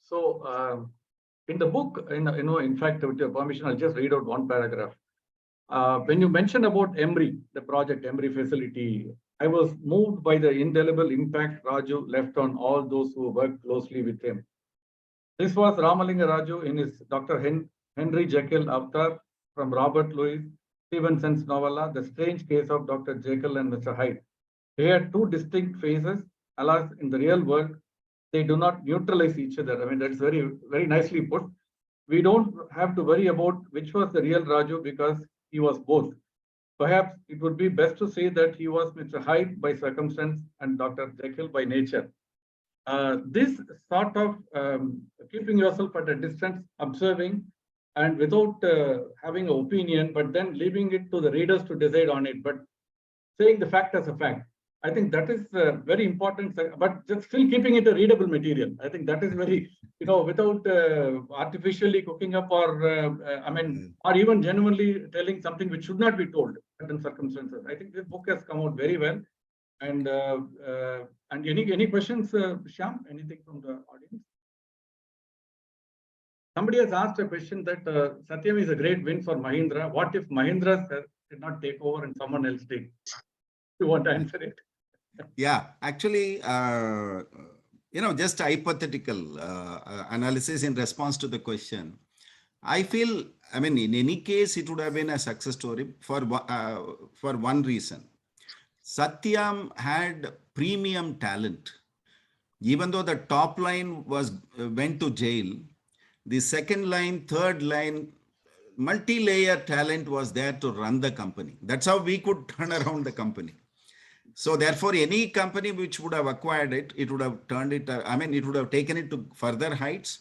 So in the book, in fact, with your permission, I'll just read out one paragraph. When you mentioned about EMRI, the project EMRI facility, I was moved by the indelible impact Raju left on all those who worked closely with him. This was Ramalinga Raju in his Dr. Henry Jekyll avatar from Robert Louis, Stevenson's novella, The Strange Case of Dr. Jekyll and Mr. Hyde. They had two distinct phases. Alas, in the real world, they do not neutralize each other. I mean, that's very, very nicely put. We don't have to worry about which was the real Raju because he was both. Perhaps it would be best to say that he was Mr. Hyde by circumstance and Dr. Jekyll by nature. This sort of keeping yourself at a distance, observing, and without having an opinion, but then leaving it to the readers to decide on it, but saying the fact as a fact. I think that is very important, but just still keeping it a readable material. I think that is very, without artificially cooking up or, or even genuinely telling something which should not be told in certain circumstances. I think this book has come out very well. And any questions, Shyam? Anything from the audience? Somebody has asked a question that Satyam is a great win for Mahindra. What if Mahindra did not take over and someone else did? You want to answer it? Yeah, actually, just hypothetical analysis in response to the question. I feel, in any case, it would have been a success story for one reason. Satyam had premium talent. Even though the top line went to jail, the second line, third line, multi-layer talent was there to run the company. That's how we could turn around the company. So therefore, any company which would have acquired it, it would have turned it, it would have taken it to further heights.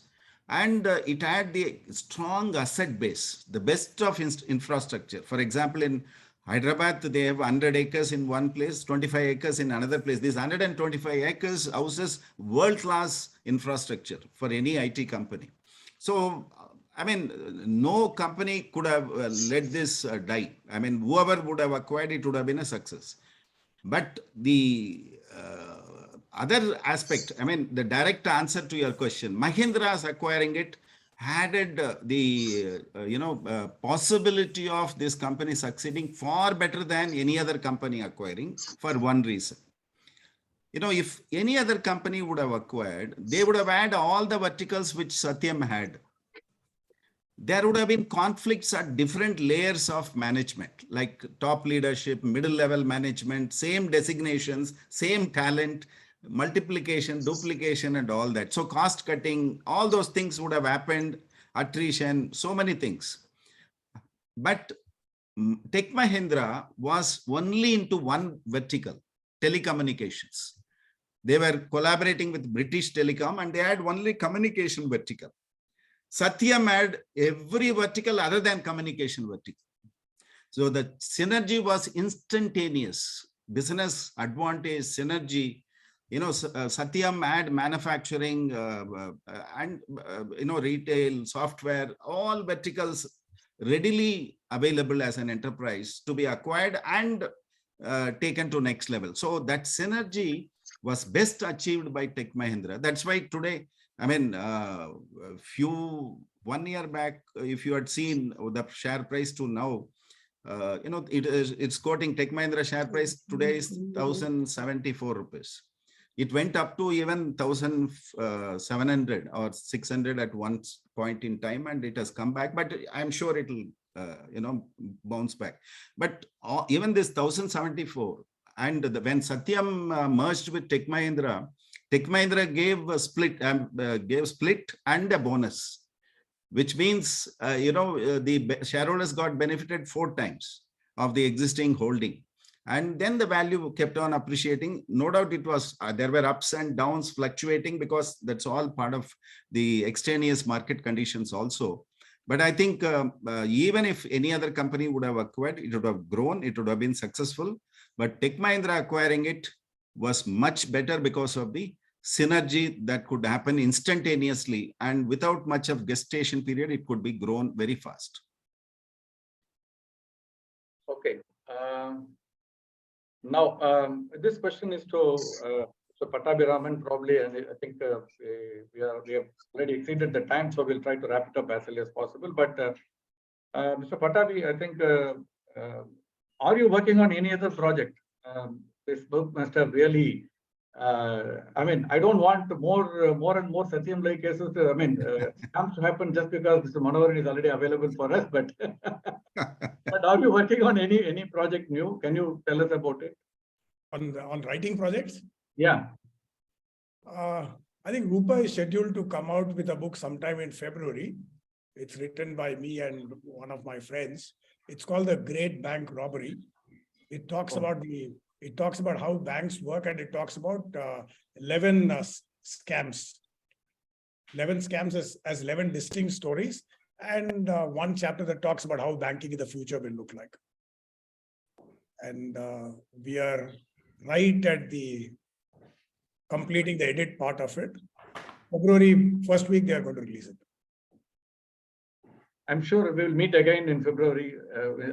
And it had the strong asset base, the best of infrastructure. For example, in Hyderabad, they have 100 acres in one place, 25 acres in another place. This 125 acres houses world-class infrastructure for any IT company. So, no company could have let this die. Whoever would have acquired it would have been a success. But the other aspect, the direct answer to your question, Mahindra's acquiring it added the possibility of this company succeeding far better than any other company acquiring for one reason. If any other company would have acquired, they would have had all the verticals which Satyam had. There would have been conflicts at different layers of management, like top leadership, middle level management, same designations, same talent, multiplication, duplication, and all that. So cost cutting, all those things would have happened, attrition, so many things. But Tech Mahindra was only into one vertical, telecommunications. They were collaborating with British Telecom and they had only communication vertical. Satyam had every vertical other than communication vertical. So the synergy was instantaneous. Business advantage, synergy. Satyam had manufacturing and retail, software, all verticals readily available as an enterprise to be acquired and taken to next level. So that synergy was best achieved by Tech Mahindra. That's why today, 1 year back, if you had seen the share price to now, it's quoting Tech Mahindra share price today is 1,074 rupees. It went up to even 1,700 or 600 at one point in time, and it has come back. But I'm sure it will, bounce back. But even this 1,074, and when Satyam merged with Tech Mahindra gave a split, and a bonus, which means the shareholders got benefited 4 times of the existing holding. And then the value kept on appreciating. No doubt it was, there were ups and downs fluctuating because that's all part of the extraneous market conditions also. But I think even if any other company would have acquired, it would have grown, it would have been successful. But Tech Mahindra acquiring it was much better because of the synergy that could happen instantaneously, and without much of gestation period, it could be grown very fast. Okay. Now, this question is to Pattabhiraman probably, and I think we have already exceeded the time, so we'll try to wrap it up as early as possible. But Mr. Pattabhi, I think, are you working on any other project? This book must have really I mean, I don't want more and more Satyam-like cases. Comes to happen just because Mr. Manoharan is already available for us. But but are you working on any project new? Can you tell us about it? On writing projects? Yeah. I think Rupa is scheduled to come out with a book sometime in February. It's written by me and one of my friends. It's called The Great Bank Robbery. It talks about how banks work, and it talks about 11 scams. 11 scams as 11 distinct stories, and one chapter that talks about how banking in the future will look like. And we are right at the completing the edit part of it. February first week, they are going to release it. I'm sure we will meet again in February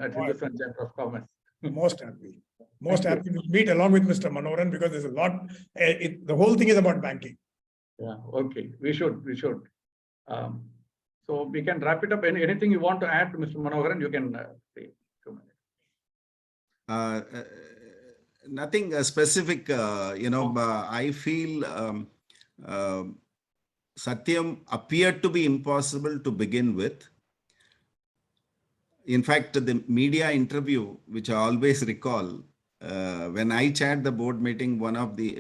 at Hindustan Chamber of Commerce. Most happy. Most happy to meet along with Mr. Manoharan, because there's a lot. The whole thing is about banking. Yeah, okay. We should. So we can wrap it up. Anything you want to add to Mr. Manoharan, you can say 2 minutes. Nothing specific, I feel Satyam appeared to be impossible to begin with. In fact, the media interview, which I always recall, when I chaired the board meeting,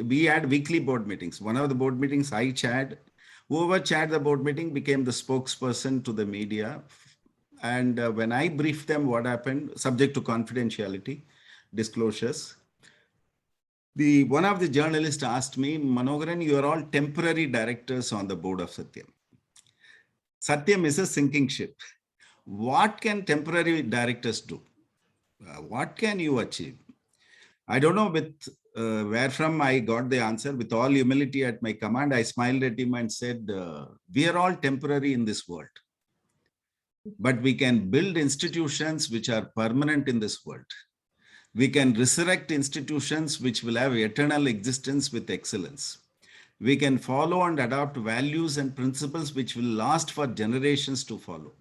we had weekly board meetings. One of the board meetings I chaired, whoever chaired the board meeting became the spokesperson to the media. And when I briefed them what happened, subject to confidentiality, disclosures, one of the journalists asked me, Manoharan, you are all temporary directors on the board of Satyam. Satyam is a sinking ship. What can temporary directors do? What can you achieve? I don't know where from I got the answer. With all humility at my command, I smiled at him and said, we are all temporary in this world. But we can build institutions which are permanent in this world. We can resurrect institutions which will have eternal existence with excellence. We can follow and adopt values and principles which will last for generations to follow.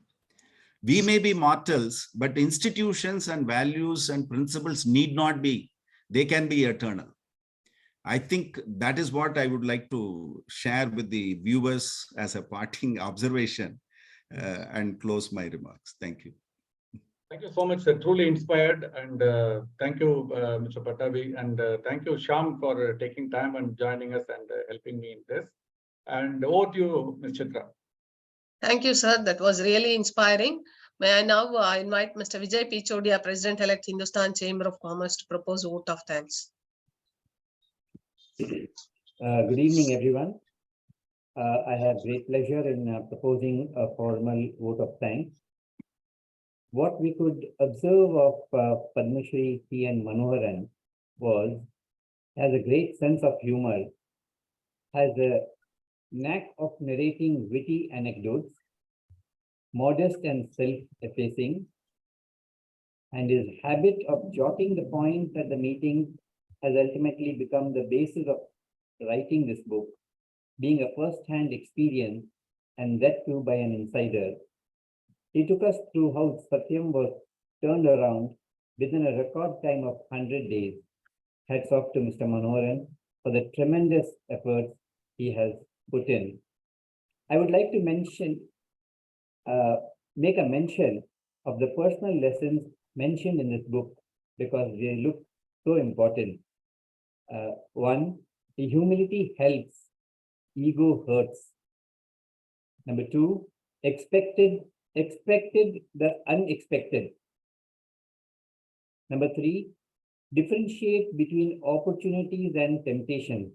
We may be mortals, but institutions and values and principles need not be. They can be eternal. I think that is what I would like to share with the viewers as a parting observation and close my remarks. Thank you. Thank you so much, sir. Truly inspired. And thank you, Mr. Patabi. And thank you, Shyam, for taking time and joining us and helping me in this. And over to you, Ms. Chitra. Thank you, sir. That was really inspiring. May I now invite Mr. Vijay P. Chodia, President-elect, Hindustan Chamber of Commerce, to propose a vote of thanks. Good evening, everyone. I have great pleasure in proposing a formal vote of thanks. What we could observe of Padma Shri T.N. Manoharan was, has a great sense of humor, has a knack of narrating witty anecdotes, modest and self-effacing, and his habit of jotting the points at the meeting has ultimately become the basis of writing this book, being a first-hand experience, and that too by an insider. He took us through how Satyam was turned around within a record time of 100 days. Hats off to Mr. Manoharan for the tremendous efforts he has put in. I would like to make a mention of the personal lessons mentioned in this book because they look so important. One, the humility helps, ego hurts. Number two, expected the unexpected. Number three, differentiate between opportunities and temptations.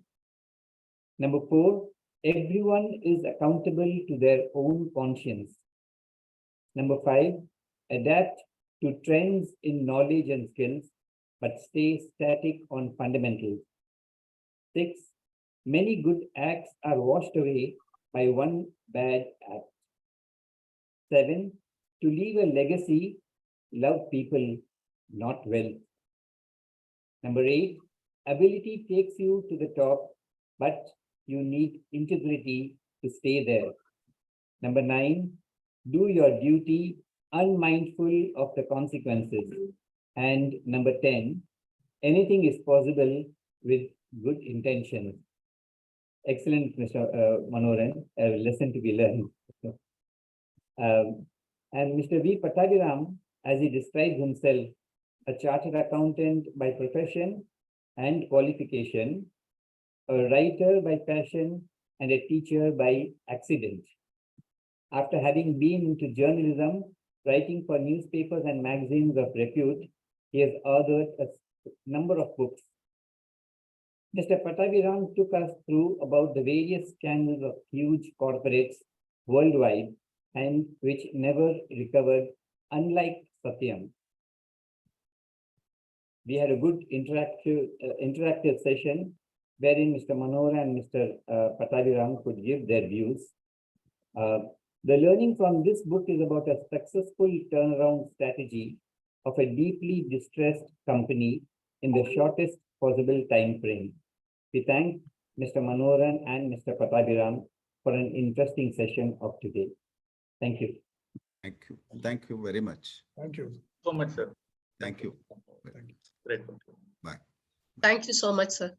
Number four, everyone is accountable to their own conscience. Number five, adapt to trends in knowledge and skills, but stay static on fundamentals. 6, many good acts are washed away by one bad act. 7, to leave a legacy, love people, not wealth. Number 8, ability takes you to the top, but you need integrity to stay there. Number 9, do your duty unmindful of the consequences. And number 10, anything is possible with good intentions. Excellent, Mr. Manoran, a lesson to be learned. And Mr. V. Pattabhiram, as he describes himself, a chartered accountant by profession and qualification, a writer by passion, and a teacher by accident. After having been into journalism, writing for newspapers and magazines of repute, he has authored a number of books. Mr. Pattabhiram took us through about the various scandals of huge corporates worldwide and which never recovered, unlike Satyam. We had a good interactive session wherein Mr. Manohar and Mr. Pattabhiram could give their views. The learning from this book is about a successful turnaround strategy of a deeply distressed company in the shortest possible time frame. We thank Mr. Manoharan and Mr. Pattabhiram for an interesting session of today. Thank you. Thank you. Thank you very much. Thank you. So much, sir. Thank you. Great. Bye. Thank you so much, sir.